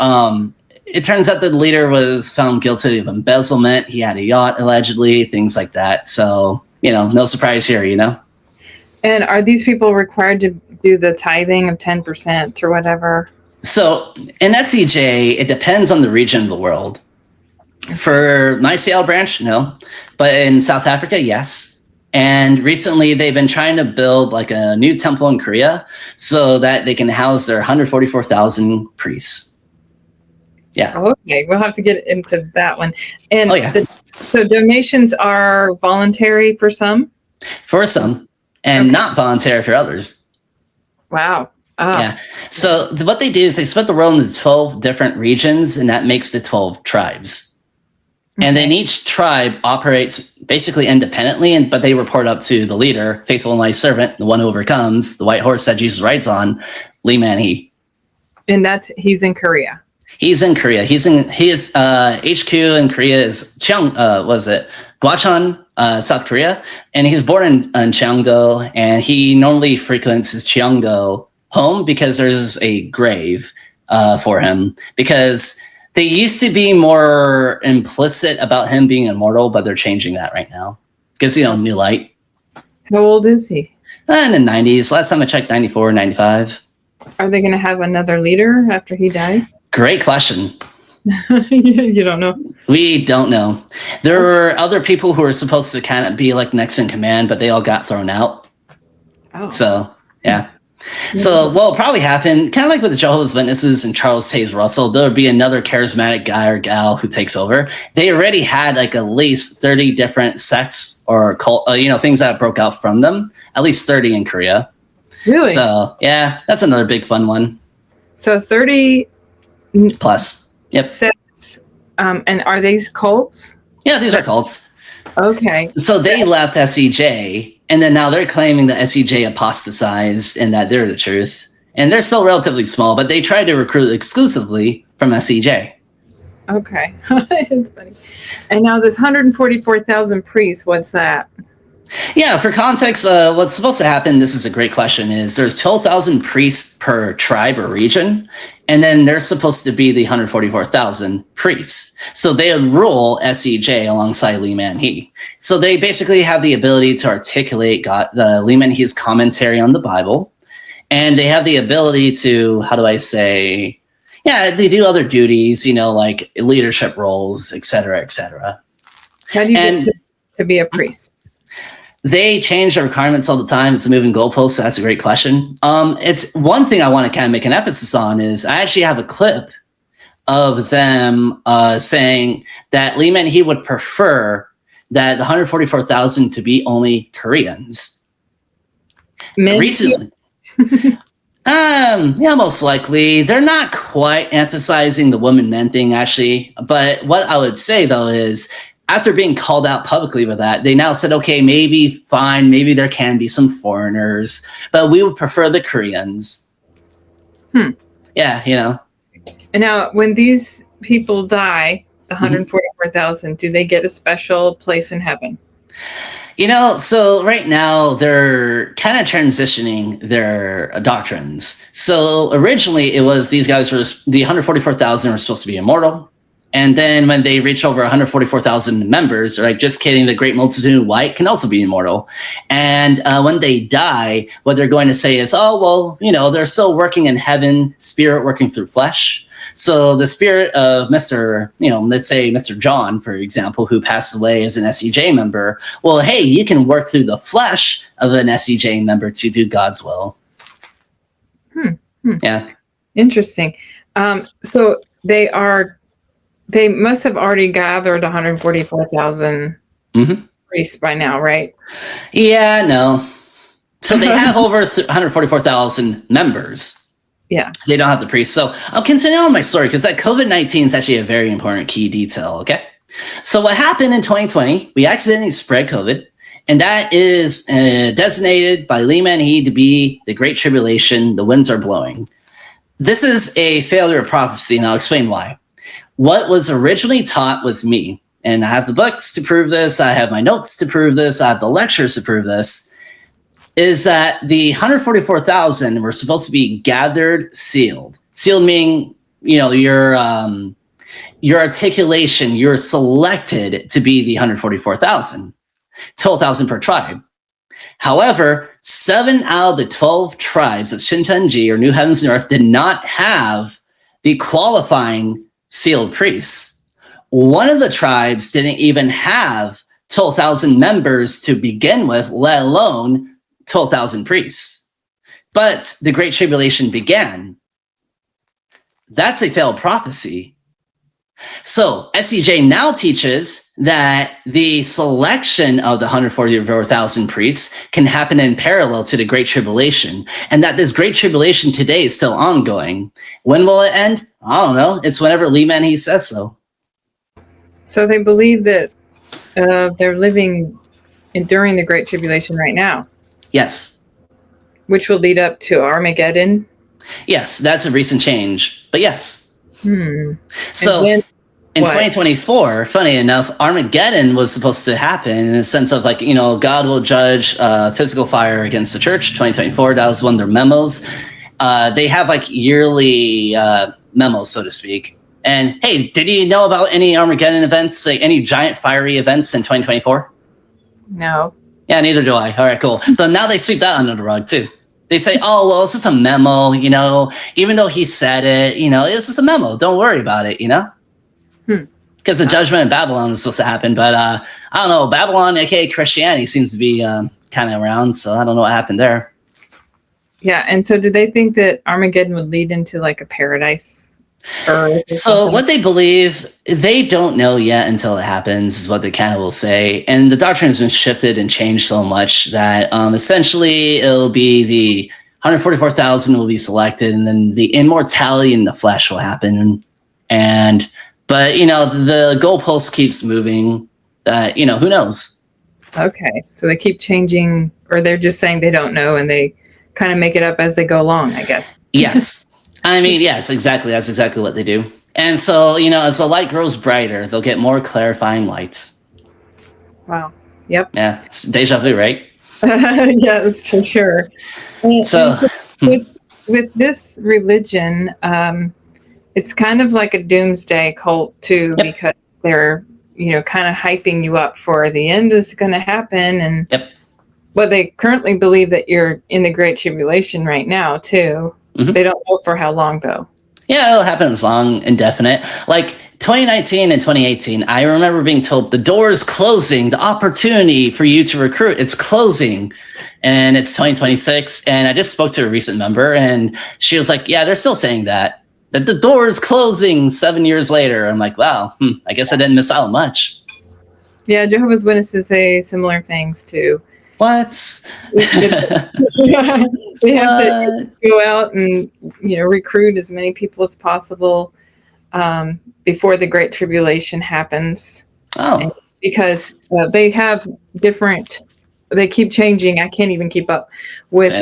Speaker 3: it turns out that the leader was found guilty of embezzlement. He had a yacht, allegedly, things like that. So, you know, no surprise here, you know.
Speaker 2: And are these people required to do the tithing of 10% or whatever?
Speaker 3: So in SCJ, it depends on the region of the world. For my Seattle branch, no. But in South Africa, yes. And recently they've been trying to build like a new temple in Korea so that they can house their 144,000 priests. Yeah.
Speaker 2: Okay, we'll have to get into that one. And
Speaker 3: Oh, yeah.
Speaker 2: so donations are voluntary for some?
Speaker 3: For some, and not voluntary for others.
Speaker 2: Wow.
Speaker 3: Yeah. So what they do is they split the world into 12 different regions, and that makes the 12 tribes. And then each tribe operates basically independently, but they report up to the leader, faithful and wise servant, the one who overcomes, the white horse that Jesus rides on, Lee Man-hee.
Speaker 2: And he's in Korea.
Speaker 3: He's in Korea. His HQ in Korea is Gwacheon, South Korea, and he was born in Cheongdo, and he normally frequents his Cheongdo home because there's a grave for him, because they used to be more implicit about him being immortal, but they're changing that right now because, new light.
Speaker 2: How old is he?
Speaker 3: In the 90s. Last time I checked, 94, 95.
Speaker 2: Are they going to have another leader after he dies?
Speaker 3: Great question.
Speaker 2: You don't know? We
Speaker 3: don't know. There were other people who were supposed to kind of be like next in command, but they all got thrown out.
Speaker 2: Oh.
Speaker 3: So, yeah. So what will probably happen, kind of like with the Jehovah's Witnesses and Charles Taze Russell, there'll be another charismatic guy or gal who takes over. They already had like at least 30 different sects or cult, things that broke out from them. At least 30 in Korea.
Speaker 2: Really?
Speaker 3: So yeah, that's another big fun one.
Speaker 2: So 30
Speaker 3: plus. Yep.
Speaker 2: Sects, and are these cults?
Speaker 3: Yeah, these are cults.
Speaker 2: Okay.
Speaker 3: So they left SEJ. And then now they're claiming that SEJ apostatized and that they're the truth. And they're still relatively small, but they try to recruit exclusively from SEJ.
Speaker 2: Okay. It's funny. And now this 144,000 priests, what's that?
Speaker 3: Yeah, for context, what's supposed to happen, this is a great question, is there's 12,000 priests per tribe or region, and then they're supposed to be the 144,000 priests. So they would rule SEJ alongside Lee Man-hee. So they basically have the ability to articulate Lee Man-hee's commentary on the Bible, and they have the ability to, they do other duties, like leadership roles, et cetera, et cetera.
Speaker 2: How do you get to be a priest?
Speaker 3: They change their requirements all the time. It's a moving goalpost. So that's a great question. It's one thing I want to kind of make an emphasis on is I actually have a clip of them saying that Lee Man-hee would prefer that the 144,000 to be only Koreans.
Speaker 2: Men?
Speaker 3: Recently. Yeah, most likely. They're not quite emphasizing the woman-men thing, actually. But what I would say, though, is after being called out publicly with that, they now said, okay, maybe there can be some foreigners, but we would prefer the Koreans. Yeah,
Speaker 2: And now, when these people die, the 144,000, do they get a special place in heaven?
Speaker 3: So right now they're kind of transitioning their doctrines. So originally it was these guys the 144,000 were supposed to be immortal. And then when they reach over 144,000 members, they're like, just kidding, the great multitude of white can also be immortal. And when they die, what they're going to say is, they're still working in heaven, spirit working through flesh. So the spirit of let's say Mr. John, for example, who passed away as an SEJ member, well, hey, you can work through the flesh of an SEJ member to do God's will. Yeah.
Speaker 2: Interesting. So they must have already gathered 144,000 priests by now, right?
Speaker 3: Yeah, no. So they have over 144,000 members.
Speaker 2: Yeah.
Speaker 3: They don't have the priests. So I'll continue on my story because that COVID-19 is actually a very important key detail, okay? So what happened in 2020, we accidentally spread COVID, and that is designated by Lee Man-hee to be the Great Tribulation, the winds are blowing. This is a failure of prophecy, and I'll explain why. What was originally taught with me, and I have the books to prove this, I have my notes to prove this, I have the lectures to prove this, is that the 144,000 were supposed to be gathered, sealed. Sealed meaning, your articulation, you're selected to be the 144,000, 12,000 per tribe. However, 7 out of the 12 tribes of Shincheonji or New Heavens and Earth did not have the qualifying sealed priests. One of the tribes didn't even have 12,000 members to begin with, let alone 12,000 priests. But the Great Tribulation began. That's a failed prophecy. So SEJ now teaches that the selection of the 144,000 priests can happen in parallel to the Great Tribulation, and that this Great Tribulation today is still ongoing. When will it end? I don't know. It's whenever Lee Man-hee says so.
Speaker 2: So they believe that they're living during the Great Tribulation right now.
Speaker 3: Yes.
Speaker 2: Which will lead up to Armageddon.
Speaker 3: Yes, that's a recent change, but yes. So
Speaker 2: then,
Speaker 3: in 2024, funny enough, Armageddon was supposed to happen in the sense of like, God will judge physical fire against the church. 2024, that was one of their memos. They have like yearly memos, so to speak. And hey, did you know about any Armageddon events, like any giant fiery events in 2024?
Speaker 2: No.
Speaker 3: Yeah, neither do I. All right, cool. So now they sweep that under the rug too. They say, oh, well, it's just a memo, even though he said it, it's just a memo. Don't worry about it, Because the judgment in Babylon is supposed to happen. But I don't know, Babylon, aka Christianity, seems to be kind of around. So I don't know what happened there.
Speaker 2: Yeah. And so do they think that Armageddon would lead into like a paradise?
Speaker 3: So what they believe, they don't know yet until it happens, is what they kind of will say. And the doctrine has been shifted and changed so much that essentially it'll be the 144,000 will be selected, and then the immortality in the flesh will happen. But the goalpost keeps moving. Who knows?
Speaker 2: Okay, so they keep changing, or they're just saying they don't know, and they kind of make it up as they go along, I guess.
Speaker 3: Yes. I mean, yes, exactly. That's exactly what they do. And so, as the light grows brighter, they'll get more clarifying light.
Speaker 2: Wow. Yep.
Speaker 3: Yeah. It's deja vu, right?
Speaker 2: Yes, for sure.
Speaker 3: So
Speaker 2: with this religion, it's kind of like a doomsday cult too, because they're, kind of hyping you up for the end is going to happen. And but they currently believe that you're in the Great Tribulation right now too. Mm-hmm. They don't know for how long though.
Speaker 3: Yeah, it'll happen as long, indefinite. Like 2019 and 2018, I remember being told the door is closing, the opportunity for you to recruit, it's closing. And it's 2026. And I just spoke to a recent member and she was like, yeah, they're still saying that the door is closing 7 years later. I'm like, wow, I guess I didn't miss out much.
Speaker 2: Yeah, Jehovah's Witnesses say similar things too.
Speaker 3: What?
Speaker 2: We have to go out and recruit as many people as possible before the Great Tribulation happens.
Speaker 3: Oh,
Speaker 2: and because they have different. They keep changing. I can't even keep up with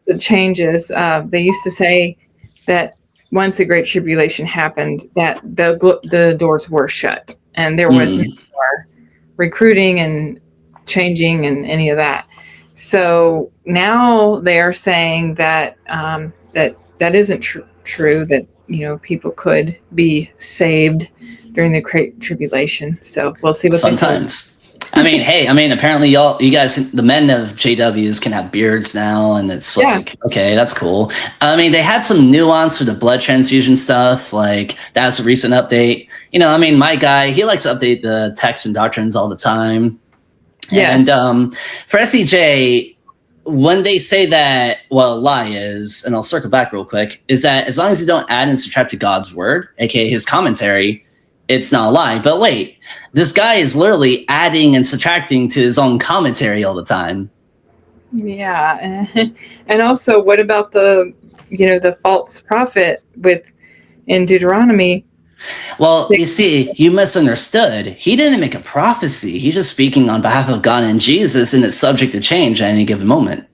Speaker 2: the changes. They used to say that once the Great Tribulation happened, that the doors were shut and there was no more recruiting and changing and any of that. So now they are saying that that isn't true, that people could be saved during the Great Tribulation. So we'll see what
Speaker 3: fun times. Apparently you guys, the men of JWs, can have beards now, and it's like, okay, that's cool. They had some nuance for the blood transfusion stuff, like that's a recent update. My guy, he likes to update the texts and doctrines all the time. Yes. And for SEJ, when they say that, a lie is, and I'll circle back real quick, is that as long as you don't add and subtract to God's word, aka his commentary, it's not a lie. But wait, this guy is literally adding and subtracting to his own commentary all the time.
Speaker 2: Yeah. And also, what about the false prophet in Deuteronomy?
Speaker 3: Well, you see, you misunderstood. He didn't make a prophecy. He's just speaking on behalf of God and Jesus, and it's subject to change at any given moment.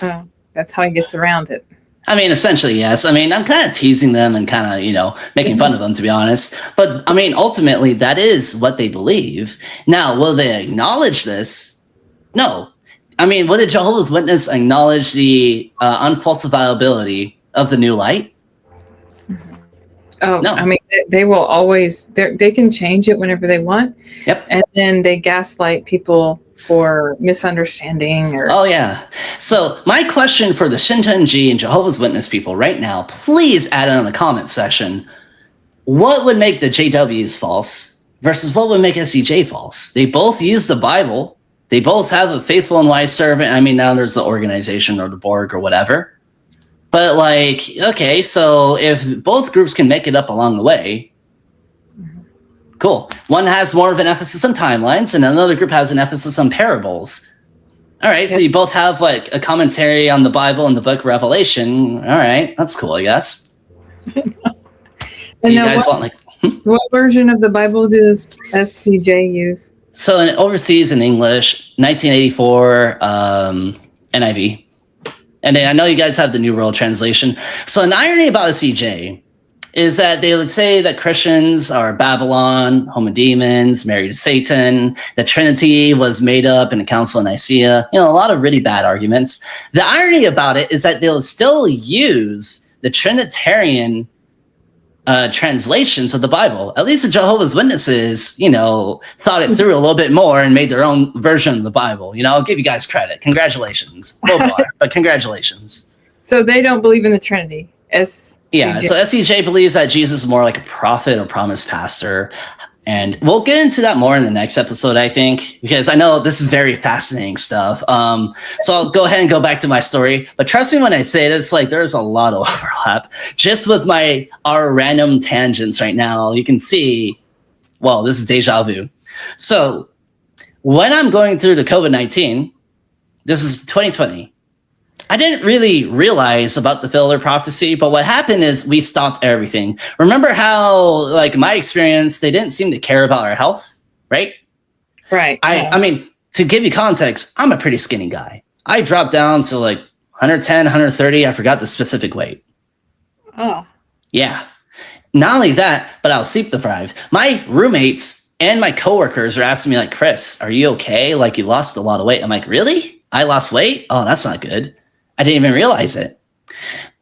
Speaker 2: Oh, that's how he gets around it.
Speaker 3: Essentially, yes. I'm kind of teasing them and kind of, making fun of them, to be honest. But, ultimately, that is what they believe. Now, will they acknowledge this? No. Will the Jehovah's Witness acknowledge the unfalsifiability of the new light?
Speaker 2: Oh, no. They will always, they can change it whenever they want.
Speaker 3: Yep.
Speaker 2: And then they gaslight people for misunderstanding.
Speaker 3: Oh, yeah. So my question for the Shincheonji and Jehovah's Witness people right now, please add it in the comment section. What would make the JWs false versus what would make SEJ false? They both use the Bible. They both have a faithful and wise servant. I mean, now there's the organization or the Borg or whatever. But like, okay, so if both groups can make it up along the way, cool. One has more of an emphasis on timelines, and another group has an emphasis on parables. All right, so you both have like a commentary on the Bible and the book Revelation. All right, that's cool, I guess.
Speaker 2: And
Speaker 3: you
Speaker 2: now
Speaker 3: guys want like...
Speaker 2: what version of the Bible does SCJ use?
Speaker 3: So in overseas in English, 1984 NIV. And then I know you guys have the New World Translation. So an irony about SCJ is that they would say that Christians are Babylon, home of demons, married to Satan, the Trinity was made up in the Council of Nicaea. You know, a lot of really bad arguments. The irony about it is that they'll still use the Trinitarian translations of the Bible. At least the Jehovah's Witnesses, you know, thought it through a little bit more and made their own version of the Bible. You know, I'll give you guys credit. Congratulations. Low bar, but congratulations.
Speaker 2: So they don't believe in the Trinity.
Speaker 3: Yeah, so SEJ believes that Jesus is more like a prophet or promised pastor. And we'll get into that more in the next episode, I think, because I know this is very fascinating stuff. So I'll go ahead and go back to my story. But trust me when I say this, like there's a lot of overlap. Just with our random tangents right now, you can see, well, this is deja vu. So when I'm going through the COVID-19, this is 2020. I didn't really realize about the filler prophecy, but what happened is we stopped everything. Remember how, like, my experience, they didn't seem to care about our health, right?
Speaker 2: Right.
Speaker 3: I mean, to give you context, I'm a pretty skinny guy. I dropped down to like 110, 130. I forgot the specific weight.
Speaker 2: Oh.
Speaker 3: Yeah. Not only that, but I was sleep deprived. My roommates and my coworkers are asking me like, Chris, are you okay? Like you lost a lot of weight. I'm like, really? I lost weight? Oh, that's not good. I didn't even realize it.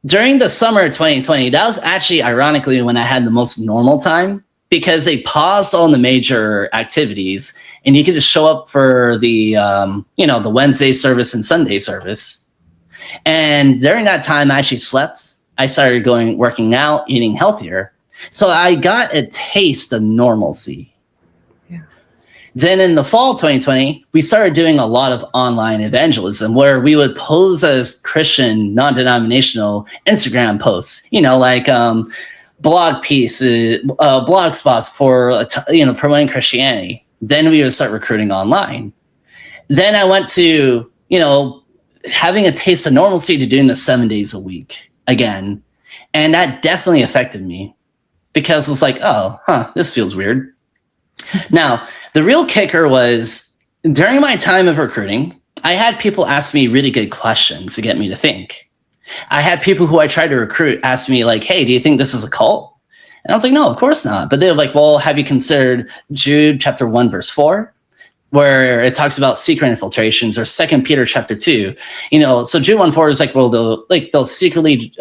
Speaker 3: During the summer of 2020, that was actually ironically when I had the most normal time because they paused all the major activities and you could just show up for the, the Wednesday service and Sunday service. And during that time, I actually slept. I started working out, eating healthier. So I got a taste of normalcy. Then in the fall 2020, we started doing a lot of online evangelism where we would pose as Christian, non-denominational Instagram posts, like blog pieces, blog spots for, promoting Christianity. Then we would start recruiting online. Then I went to, having a taste of normalcy to doing this 7 days a week again. And that definitely affected me because it's like, this feels weird. Now, the real kicker was during my time of recruiting, I had people ask me really good questions to get me to think. I had people who I tried to recruit ask me like, hey, do you think this is a cult? And I was like, no, of course not. But they were like, well, have you considered Jude chapter 1, verse 4, where it talks about secret infiltrations, or 2 Peter chapter 2? So Jude 1:4 is like, well, they'll secretly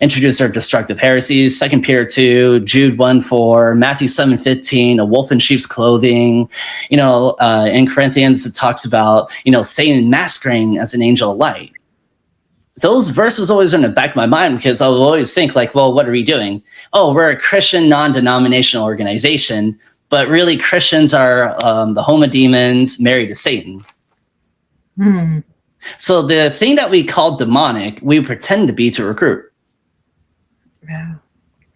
Speaker 3: introduce their destructive heresies. 2 Peter 2, Jude 1:4, Matthew 7:15, a wolf in sheep's clothing. In Corinthians, it talks about, Satan masquerading as an angel of light. Those verses always are in the back of my mind because I will always think like, well, what are we doing? Oh, we're a Christian non-denominational organization, but really Christians are the home of demons, married to Satan. So the thing that we call demonic, we pretend to be to recruit.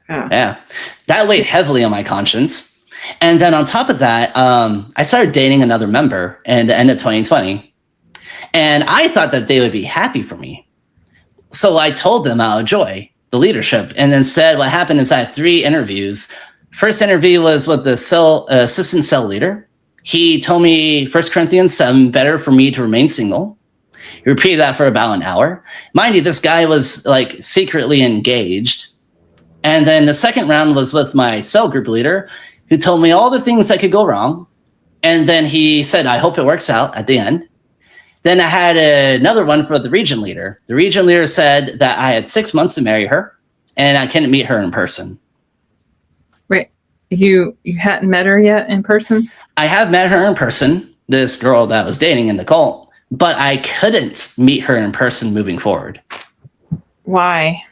Speaker 3: Yeah, that weighed heavily on my conscience. And then on top of that, I started dating another member in the end of 2020. And I thought that they would be happy for me. So I told them out of joy, the leadership. And instead, what happened is I had 3 interviews. First interview was with the assistant cell leader. He told me 1 Corinthians 7, better for me to remain single. He repeated that for about an hour. Mind you, this guy was like secretly engaged. And then the second round was with my cell group leader, who told me all the things that could go wrong. And then he said, I hope it works out at the end. Then I had another one for the region leader. The region leader said that I had 6 months to marry her and I couldn't meet her in person.
Speaker 2: Wait, you hadn't met her yet in person?
Speaker 3: I have met her in person, this girl that I was dating in the cult, but I couldn't meet her in person moving forward.
Speaker 2: Why?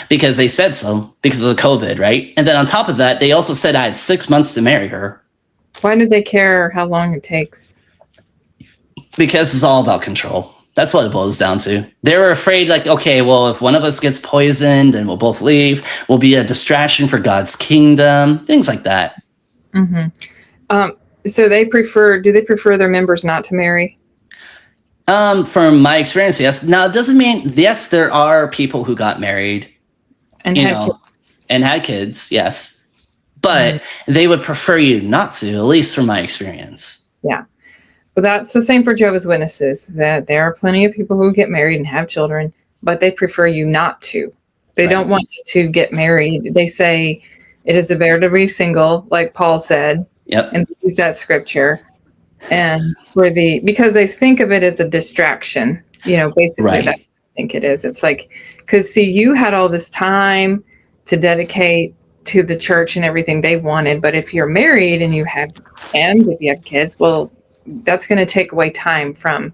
Speaker 3: because they said so because of the COVID, right? And then on top of that, they also said I had 6 months to marry her.
Speaker 2: Why do they care how long it takes?
Speaker 3: Because it's all about control. That's what it boils down to. They were afraid, like, okay, well, if one of us gets poisoned, then we'll both leave. We'll be a distraction for God's kingdom, things like that.
Speaker 2: So do they prefer their members not to marry?
Speaker 3: From my experience, yes. Now, it doesn't mean, yes, there are people who got married
Speaker 2: And
Speaker 3: had kids, yes. But they would prefer you not to, at least from my experience.
Speaker 2: Yeah. Well, that's the same for Jehovah's Witnesses, that there are plenty of people who get married and have children, but they prefer you not to. They don't want you to get married. They say it is better to be single, like Paul said, and use that scripture. And because they think of it as a distraction, basically that's what I think it is. It's like, because see, you had all this time to dedicate to the church and everything they wanted, but if you're married and if you have kids, well, that's going to take away time from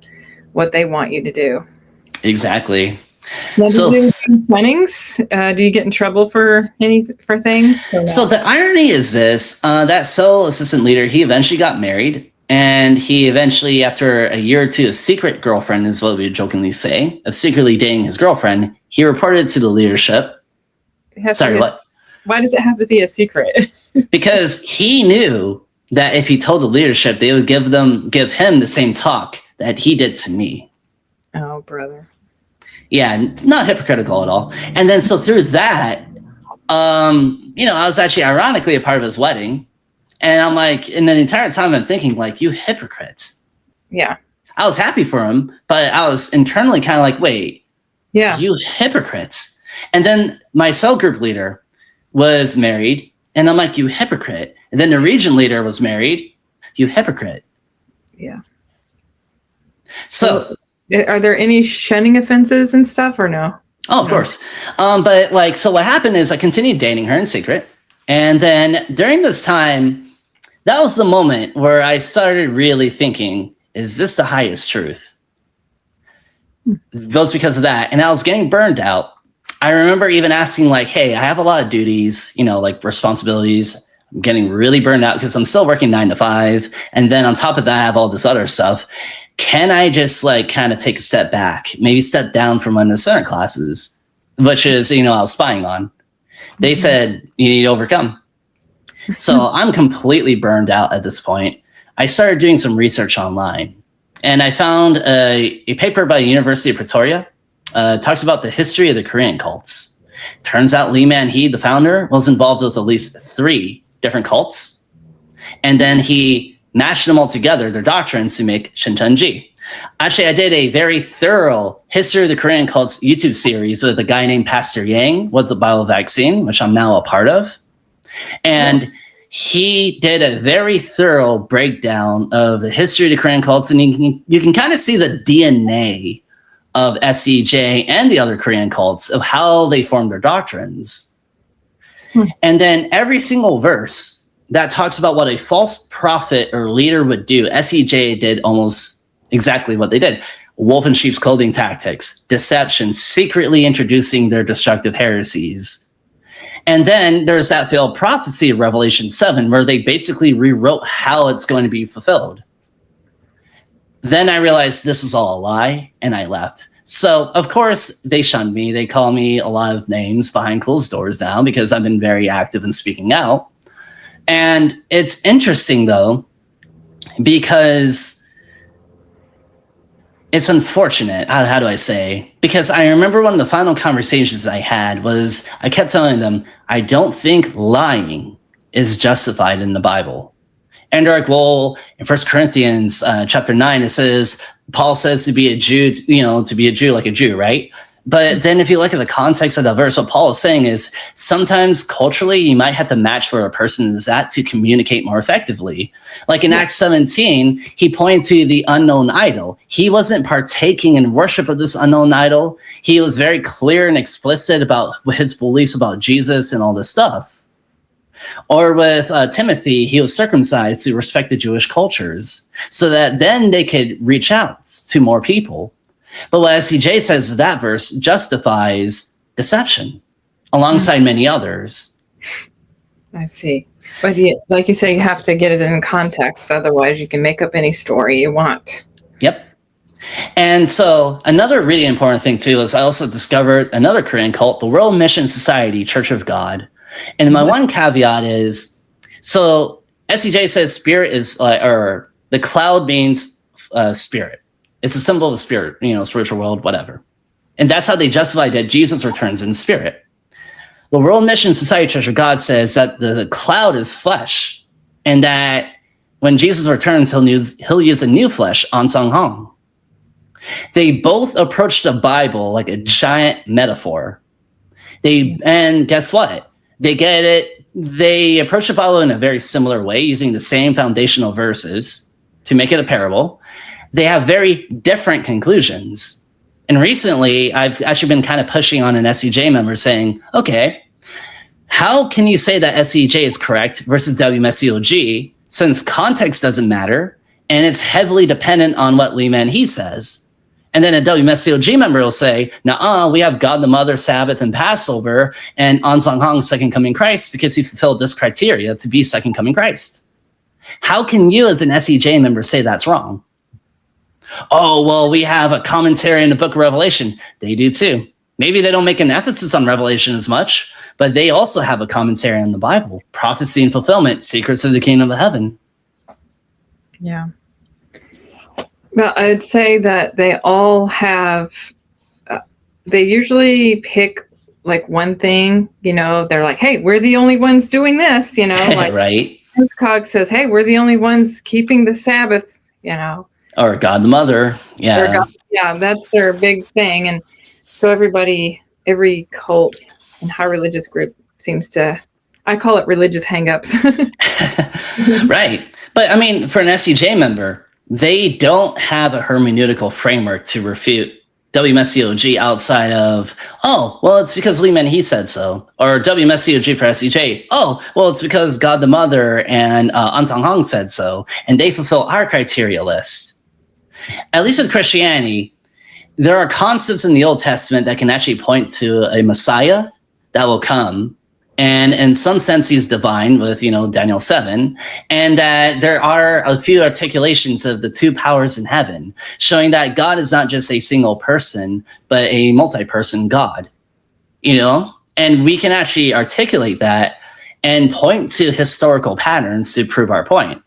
Speaker 2: what they want you to do.
Speaker 3: Exactly.
Speaker 2: Now, do you do weddings? Do you get in trouble for things?
Speaker 3: So the irony is this: that cell assistant leader, he eventually got married, and he eventually, after a year or two, a secret girlfriend is what we jokingly say, of secretly dating his girlfriend, he reported to the leadership. What?
Speaker 2: Why does it have to be a secret?
Speaker 3: Because he knew that if he told the leadership, they would give him the same talk that he did to me.
Speaker 2: Oh, brother.
Speaker 3: Yeah, not hypocritical at all. And then so through that, I was actually ironically a part of his wedding. And I'm like, and the entire time I'm thinking, like, you hypocrite.
Speaker 2: Yeah.
Speaker 3: I was happy for him, but I was internally kind of like, wait, you hypocrites. And then my cell group leader was married, and I'm like, you hypocrite. And then the region leader was married, you hypocrite.
Speaker 2: Yeah.
Speaker 3: So
Speaker 2: are there any shunning offenses and stuff or no?
Speaker 3: Oh, of course. But so what happened is I continued dating her in secret. And then during this time, that was the moment where I started really thinking, is this the highest truth? That was because of that. And I was getting burned out. I remember even asking, like, hey, I have a lot of duties, like responsibilities. I'm getting really burned out because I'm still working 9 to 5. And then on top of that, I have all this other stuff. Can I just kind of take a step back, maybe step down from one of the center classes, which is, I was spying on. They said, you need to overcome. So I'm completely burned out at this point. I started doing some research online, and I found a paper by the University of Pretoria. Talks about the history of the Korean cults. Turns out Lee Man-hee, the founder, was involved with at least 3 different cults. And then he mashed them all together, their doctrines, to make Shincheonji. Actually, I did a very thorough history of the Korean cults YouTube series with a guy named Pastor Yang with the Bible Vaccine, which I'm now a part of. And he did a very thorough breakdown of the history of the Korean cults. And you can kind of see the DNA of SEJ and the other Korean cults of how they formed their doctrines. And then every single verse that talks about what a false prophet or leader would do, SEJ did almost exactly what they did. Wolf in sheep's clothing tactics, deception, secretly introducing their destructive heresies. And then there's that failed prophecy of Revelation 7, where they basically rewrote how it's going to be fulfilled. Then I realized this is all a lie, and I left. So, of course, they shunned me. They call me a lot of names behind closed doors now because I've been very active in speaking out. And it's interesting, though, because it's unfortunate. How do I say? Because I remember one of the final conversations I had was I kept telling them, I don't think lying is justified in the Bible. And they're like, well, in 1 Corinthians chapter 9, it says, Paul says to be a Jew, to be a Jew like a Jew, right? But then if you look at the context of the verse, what Paul is saying is sometimes culturally you might have to match where a person is at to communicate more effectively. Like in Acts 17, he pointed to the unknown idol. He wasn't partaking in worship of this unknown idol. He was very clear and explicit about his beliefs about Jesus and all this stuff. Or with Timothy, he was circumcised to respect the Jewish cultures so that then they could reach out to more people. But what SCJ says is that verse justifies deception. alongside many others.
Speaker 2: I see. But like you say, you have to get it in context. Otherwise, you can make up any story you want.
Speaker 3: Yep. And so another really important thing, too, is I also discovered another Korean cult, the World Mission Society Church of God. And my one caveat is, so SEJ says spirit is or the cloud means spirit. It's a symbol of spirit, spiritual world, whatever. And that's how they justify that Jesus returns in spirit. The World Mission Society Church of God says that the cloud is flesh, and that when Jesus returns, he'll use a new flesh, Ansang. They both approach the Bible like a giant metaphor. And guess what? They get it. They approach the Bible in a very similar way, using the same foundational verses to make it a parable. They have very different conclusions. And recently, I've actually been kind of pushing on an SEJ member saying, okay, how can you say that SEJ is correct versus WMSCOG, since context doesn't matter and it's heavily dependent on what Lee Man-hee says? And then a WMSCOG member will say, we have God the Mother, Sabbath, and Passover, and Ansang Hong, Second Coming Christ, because he fulfilled this criteria to be Second Coming Christ. How can you as an SEJ member say that's wrong? Oh, well, we have a commentary in the book of Revelation. They do too. Maybe they don't make an emphasis on Revelation as much, but they also have a commentary on the Bible. Prophecy and Fulfillment, Secrets of the Kingdom of Heaven.
Speaker 2: Yeah. Well, I'd say that they all have, they usually pick like one thing, they're like, hey, we're the only ones doing this, like
Speaker 3: right.
Speaker 2: Cog says, hey, we're the only ones keeping the Sabbath,
Speaker 3: Or God the Mother. Yeah.
Speaker 2: That's their big thing. And so every cult and high religious group seems to, I call it religious hangups.
Speaker 3: Right. But I mean, for an SEJ member, they don't have a hermeneutical framework to refute WMSCOG outside of, it's because Lee Man-hee said so. Or WMSCOG for SEJ, it's because God the Mother and Ansang Hong said so. And they fulfill our criteria list. At least with Christianity, there are concepts in the Old Testament that can actually point to a Messiah that will come. And in some sense, he's divine with, Daniel 7. And that there are a few articulations of the two powers in heaven, showing that God is not just a single person, but a multi-person God, And we can actually articulate that and point to historical patterns to prove our point.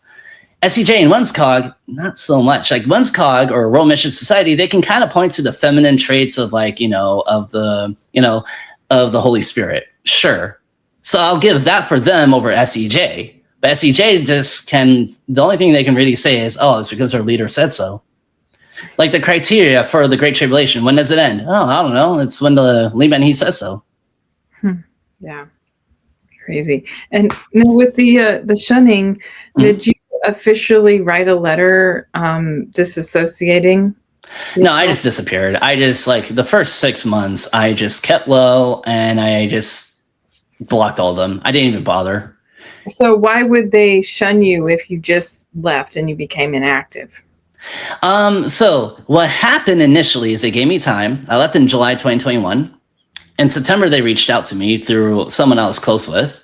Speaker 3: SEJ and Wenscog, not so much. Like Wenscog or World Mission Society, they can kind of point to the feminine traits of of the Holy Spirit. Sure. So I'll give that for them over SEJ. But SEJ the only thing they can really say is, it's because our leader said so. Like the criteria for the Great Tribulation, when does it end? I don't know. It's when the Lee Man-hee says so.
Speaker 2: Yeah. Crazy. And with the shunning, did you officially write a letter disassociating?
Speaker 3: No, I just disappeared. I just the first 6 months, I just kept low and I just blocked all of them. I didn't even bother.
Speaker 2: So why would they shun you if you just left and you became inactive?
Speaker 3: So what happened initially is they gave me time. I left in July 2021. In September, they reached out to me through someone I was close with.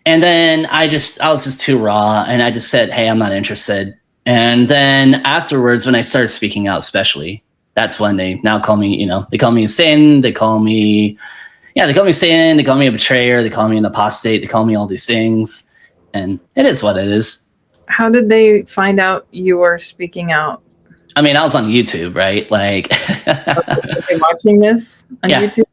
Speaker 3: And then I was just too raw, and I just said, hey, I'm not interested. And then afterwards, when I started speaking out, especially, that's when they now call me, they call me a sin, they call me sin, they call me a betrayer, they call me an apostate, they call me all these things. And it is what it is.
Speaker 2: How did they find out you were speaking out?
Speaker 3: I mean, I was on YouTube, right?
Speaker 2: Are they watching this on YouTube?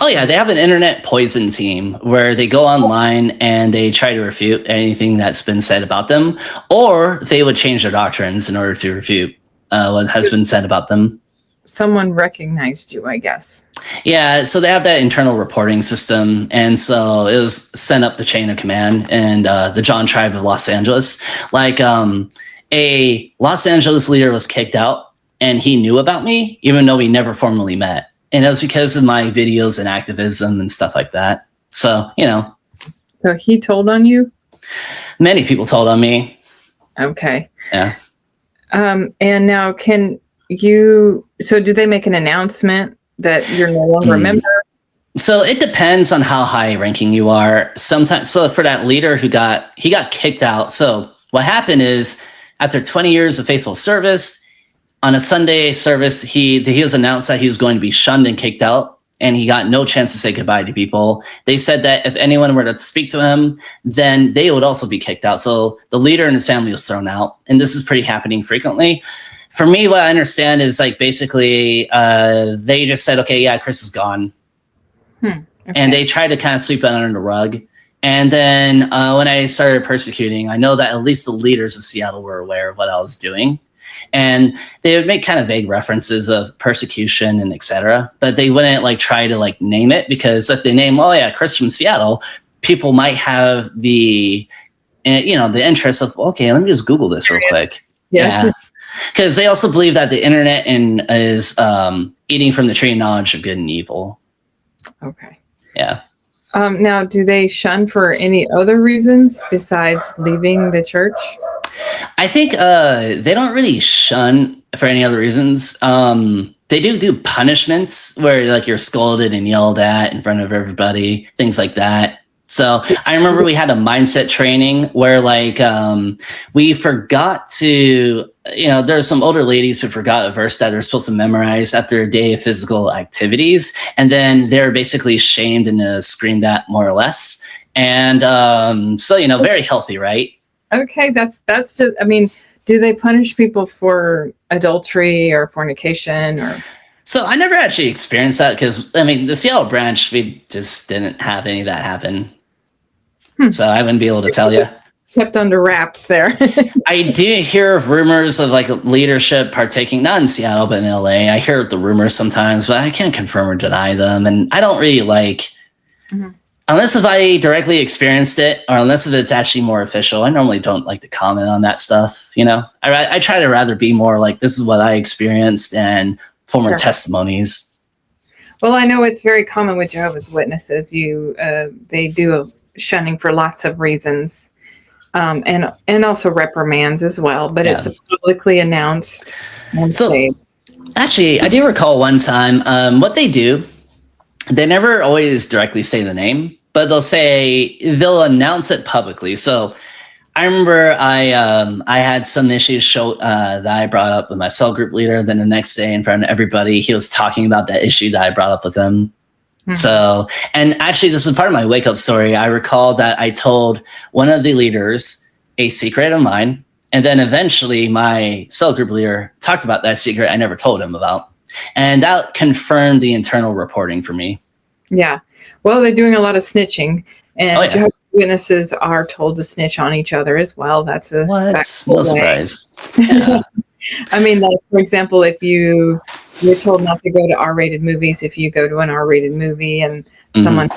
Speaker 3: Oh, yeah, they have an internet poison team where they go online and they try to refute anything that's been said about them, or they would change their doctrines in order to refute what has been said about them.
Speaker 2: Someone recognized you, I guess.
Speaker 3: Yeah, so they have that internal reporting system, and so it was sent up the chain of command, and the John Tribe of Los Angeles. A Los Angeles leader was kicked out, and he knew about me, even though we never formally met. And it was because of my videos and activism and stuff like that. So,
Speaker 2: So he told on you?
Speaker 3: Many people told on me.
Speaker 2: Okay.
Speaker 3: Yeah.
Speaker 2: And now so do they make an announcement that you're no longer a member?
Speaker 3: So it depends on how high ranking you are. Sometimes, so for that leader he got kicked out. So what happened is, after 20 years of faithful service, on a Sunday service, he was announced that he was going to be shunned and kicked out, and he got no chance to say goodbye to people. They said that if anyone were to speak to him, then they would also be kicked out. So the leader and his family was thrown out, and this is pretty happening frequently. For me, what I understand is like basically they just said, okay, yeah, Chris is gone.
Speaker 2: Okay.
Speaker 3: And they tried to kind of sweep it under the rug. And then when I started persecuting, I know that at least the leaders of Seattle were aware of what I was doing. And they would make kind of vague references of persecution and etc. But they wouldn't like try to like name it, because if they name, oh yeah, Chris from Seattle, people might have the, the interest of, okay, let me just Google this real quick. Yeah. Because they also believe that the internet is eating from the tree of knowledge of good and evil.
Speaker 2: Okay.
Speaker 3: Yeah.
Speaker 2: Now, do they shun for any other reasons besides leaving the church?
Speaker 3: I think they don't really shun for any other reasons. They do punishments where like you're scolded and yelled at in front of everybody, things like that. So I remember we had a mindset training where like we forgot to, there's some older ladies who forgot a verse that they're supposed to memorize after a day of physical activities. And then they're basically shamed and screamed at, more or less. And so, very healthy, right?
Speaker 2: Okay, that's just, I mean, do they punish people for adultery or fornication or?
Speaker 3: So I never actually experienced that because, the Seattle branch, we just didn't have any of that happen. So I wouldn't be able to tell you.
Speaker 2: Kept under wraps there.
Speaker 3: I do hear of rumors of like leadership partaking, not in Seattle, but in LA. I hear the rumors sometimes, but I can't confirm or deny them. And I don't really like, unless if I directly experienced it, or unless if it's actually more official, I normally don't like to comment on that stuff. I try to rather be more like, this is what I experienced and former testimonies.
Speaker 2: Well, I know it's very common with Jehovah's Witnesses. They do a shunning for lots of reasons, and also reprimands as well. But it's publicly announced.
Speaker 3: Actually, I do recall one time what they do. They never always directly say the name, but they'll announce it publicly. So I remember I had some issues that I brought up with my cell group leader. Then the next day in front of everybody, he was talking about that issue that I brought up with him. So, and actually this is part of my wake up story. I recall that I told one of the leaders a secret of mine. And then eventually my cell group leader talked about that secret I never told him about. And that confirmed the internal reporting for me. Yeah.
Speaker 2: Well, they're doing a lot of snitching. And Jehovah's Witnesses are told to snitch on each other as well. That's a
Speaker 3: no surprise. Yeah.
Speaker 2: Like, for example, if you're told not to go to R-rated movies, if you go to an R-rated movie and someone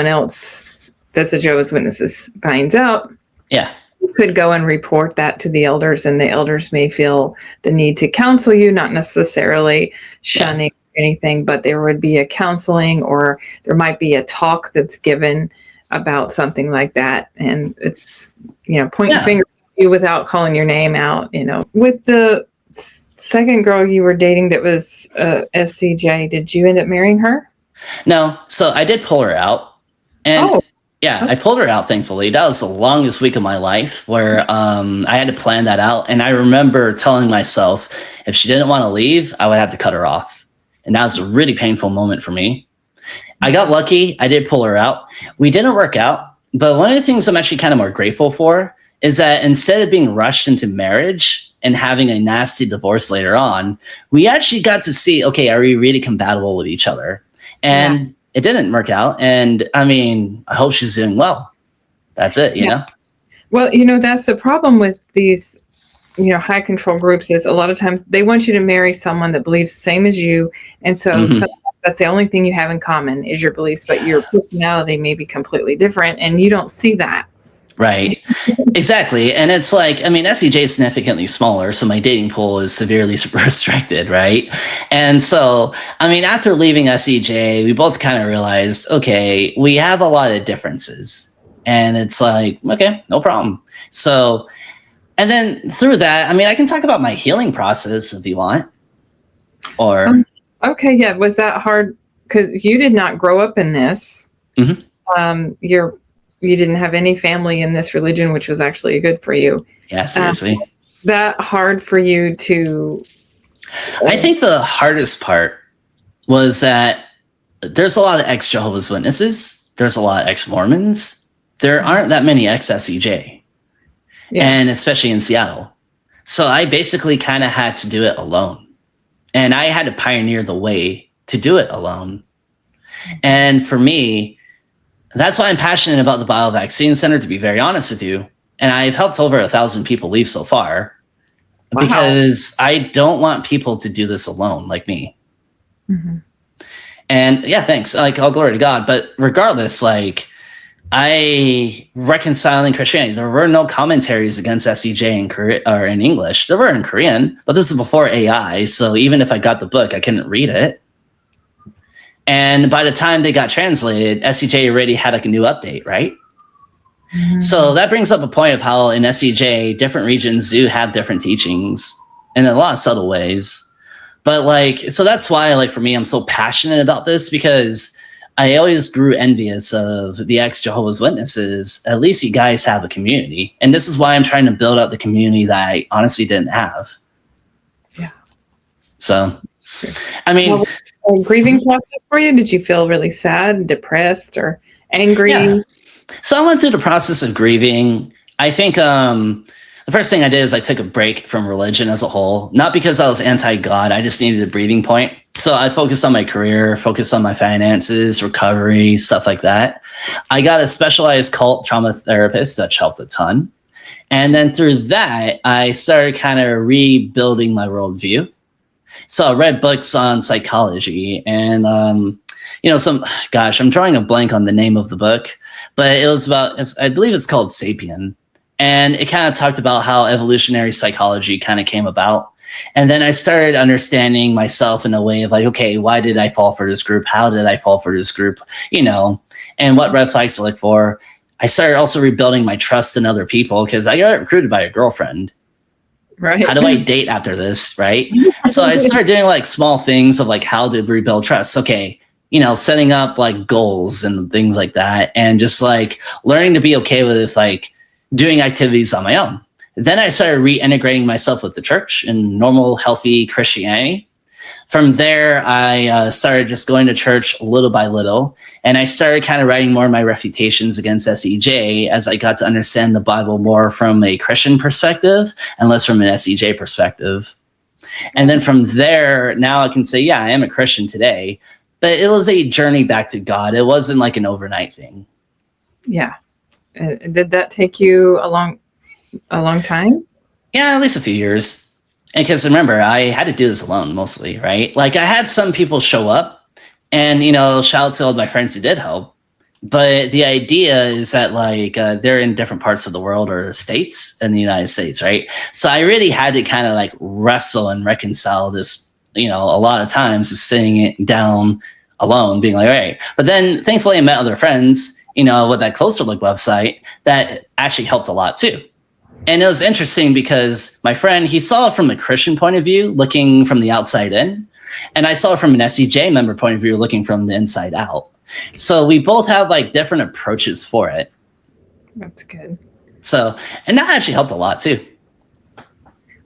Speaker 2: else that's a Jehovah's Witnesses finds out, you could go and report that to the elders, and the elders may feel the need to counsel you, not necessarily shunning or anything, but there would be a counseling, or there might be a talk that's given about something like that. And it's, pointing fingers at you without calling your name out, With the second girl you were dating that was SCJ, did you end up marrying her?
Speaker 3: No. So I did pull her out. And I pulled her out, thankfully. That was the longest week of my life where I had to plan that out. And I remember telling myself, if she didn't want to leave, I would have to cut her off. And that was a really painful moment for me. I got lucky. I did pull her out. We didn't work out. But one of the things I'm actually kind of more grateful for is that instead of being rushed into marriage and having a nasty divorce later on, we actually got to see, okay, are we really compatible with each other? And it didn't work out. And I hope she's doing well. That's it, you know?
Speaker 2: Well, that's the problem with these, high control groups, is a lot of times they want you to marry someone that believes the same as you. And so sometimes that's the only thing you have in common is your beliefs, but your personality may be completely different, and you don't see that.
Speaker 3: Right. Exactly. And it's like, SEJ is significantly smaller, so my dating pool is severely restricted, right? And so, after leaving SEJ, we both kind of realized, okay, we have a lot of differences. And it's like, okay, no problem. So, and then through that, I can talk about my healing process if you want. Or
Speaker 2: okay, yeah. Was that hard because you did not grow up in this.
Speaker 3: Mm-hmm.
Speaker 2: You didn't have any family in this religion, which was actually good for you.
Speaker 3: Yeah, seriously.
Speaker 2: That hard for you to...
Speaker 3: I think the hardest part was that there's a lot of ex-Jehovah's Witnesses. There's a lot of ex-Mormons. There aren't that many ex-SEJ. Yeah. And especially in Seattle. So I basically kind of had to do it alone. And I had to pioneer the way to do it alone. And for me, that's why I'm passionate about the Bio Vaccine Center, to be very honest with you. And I've helped over 1,000 people leave so far. Wow. Because I don't want people to do this alone like me. Mm-hmm. And yeah, thanks. Like, all glory to God. But regardless, like, reconciling Christianity, there were no commentaries against SEJ in Korean or in English. There were in Korean, but this is before AI. So even if I got the book, I couldn't read it. And by the time they got translated, SEJ already had like a new update, right? Mm-hmm. So that brings up a point of how in SEJ, different regions do have different teachings in a lot of subtle ways. But like, so that's why, like, for me, I'm so passionate about this, because I always grew envious of the ex-Jehovah's Witnesses. At least you guys have a community. And this is why I'm trying to build out the community that I honestly didn't have. Yeah. So, I mean...
Speaker 2: What was a grieving process for you? Did you feel really sad, depressed, or angry?
Speaker 3: Yeah. So I went through the process of grieving. I think the first thing I did is I took a break from religion as a whole, not because I was anti-God. I just needed a breathing point. So I focused on my career, focused on my finances, recovery, stuff like that. I got a specialized cult trauma therapist, that helped a ton. And then through that, I started kind of rebuilding my worldview. So I read books on psychology and, I'm drawing a blank on the name of the book, but it was about, I believe it's called Sapien. And it kind of talked about how evolutionary psychology kind of came about. And then I started understanding myself in a way of like, okay, why did I fall for this group? How did I fall for this group? And what red flags to look for. I started also rebuilding my trust in other people because I got recruited by a girlfriend. Right. How do I date after this? Right. So I started doing like small things of like, how to rebuild trust. Okay. Setting up like goals and things like that. And just like learning to be okay with like doing activities on my own. Then I started reintegrating myself with the church and normal, healthy Christianity. From there, I started just going to church little by little. And I started kind of writing more of my refutations against SEJ as I got to understand the Bible more from a Christian perspective and less from an SEJ perspective. And then from there, now I can say, yeah, I am a Christian today. But it was a journey back to God. It wasn't like an overnight thing.
Speaker 2: Yeah. Did that take you a long time?
Speaker 3: Yeah, at least a few years. And because remember, I had to do this alone mostly, right? Like I had some people show up and, shout out to all my friends who did help. But the idea is that like they're in different parts of the world or states in the United States, right? So I really had to kind of like wrestle and reconcile this, a lot of times just sitting it down alone, being like, all right. But then thankfully I met other friends, with that Closer Look website that actually helped a lot too. And it was interesting because my friend, he saw it from the Christian point of view, looking from the outside in. And I saw it from an SEJ member point of view, looking from the inside out. So we both have like different approaches for it.
Speaker 2: That's good.
Speaker 3: So, and that actually helped a lot too.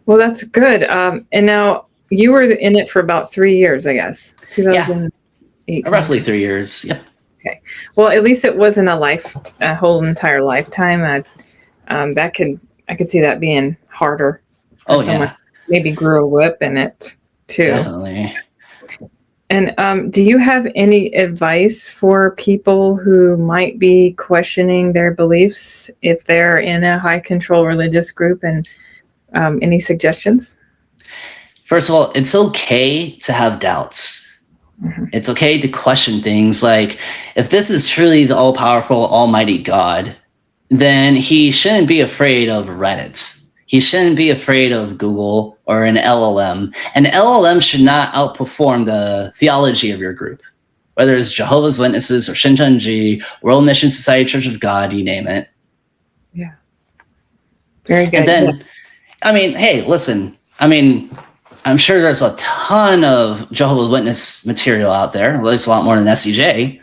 Speaker 2: Well, that's good. And now you were in it for about 3 years, I guess. 2008.
Speaker 3: Roughly 3 years. Yep.
Speaker 2: Okay. Well, at least it wasn't a whole entire lifetime. I could see that being harder.
Speaker 3: Oh, yeah.
Speaker 2: Maybe grew a whip in it too.
Speaker 3: Definitely.
Speaker 2: And do you have any advice for people who might be questioning their beliefs if they're in a high control religious group, and any suggestions?
Speaker 3: First of all, it's okay to have doubts. Mm-hmm. It's okay to question things like, if this is truly the all-powerful, almighty God, then he shouldn't be afraid of Reddit. He shouldn't be afraid of Google or an LLM. An LLM should not outperform the theology of your group, whether it's Jehovah's Witnesses or Shincheonji, World Mission Society, Church of God, you name it.
Speaker 2: Yeah. Very good.
Speaker 3: And then, hey, listen, I'm sure there's a ton of Jehovah's Witness material out there. Well, there's a lot more than SEJ.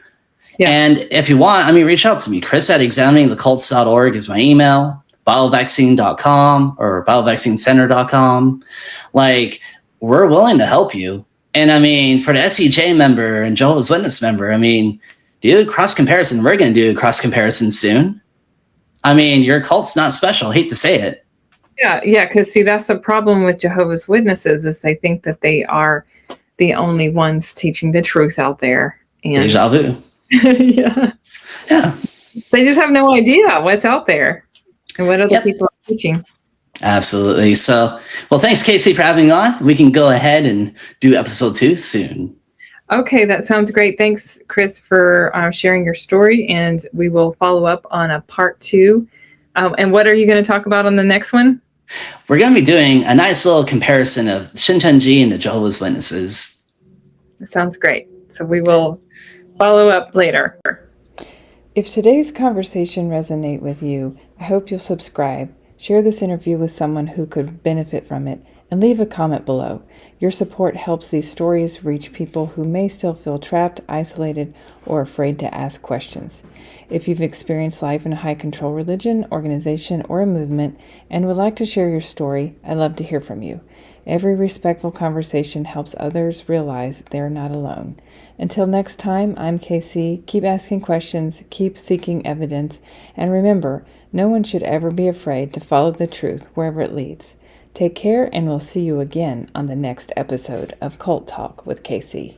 Speaker 2: Yeah.
Speaker 3: And if you want, reach out to me. Chris at examiningthecults.org is my email. Biovaccine.com or biovaccinecenter.com. Like, we're willing to help you. And for the SEJ member and Jehovah's Witness member, do a cross comparison. We're going to do a cross comparison soon. Your cult's not special. I hate to say it.
Speaker 2: Yeah, because see, that's the problem with Jehovah's Witnesses is they think that they are the only ones teaching the truth out there. And
Speaker 3: Deja vu.
Speaker 2: yeah. They just have no idea what's out there and what other people are teaching.
Speaker 3: Absolutely. So, well, thanks, Casey, for having me on. We can go ahead and do episode 2 soon.
Speaker 2: Okay, that sounds great. Thanks, Chris, for sharing your story, and we will follow up on a part 2. And what are you going to talk about on the next one?
Speaker 3: We're going to be doing a nice little comparison of Shincheonji and the Jehovah's Witnesses.
Speaker 2: That sounds great. So we will follow up later. If today's conversation resonates with you, I hope you'll subscribe, share this interview with someone who could benefit from it, and leave a comment below. Your support helps these stories reach people who may still feel trapped, isolated, or afraid to ask questions. If you've experienced life in a high-control religion, organization, or a movement and would like to share your story, I'd love to hear from you. Every respectful conversation helps others realize they're not alone. Until next time, I'm KC. Keep asking questions, keep seeking evidence, and remember, no one should ever be afraid to follow the truth wherever it leads. Take care, and we'll see you again on the next episode of Cult Talk with KC.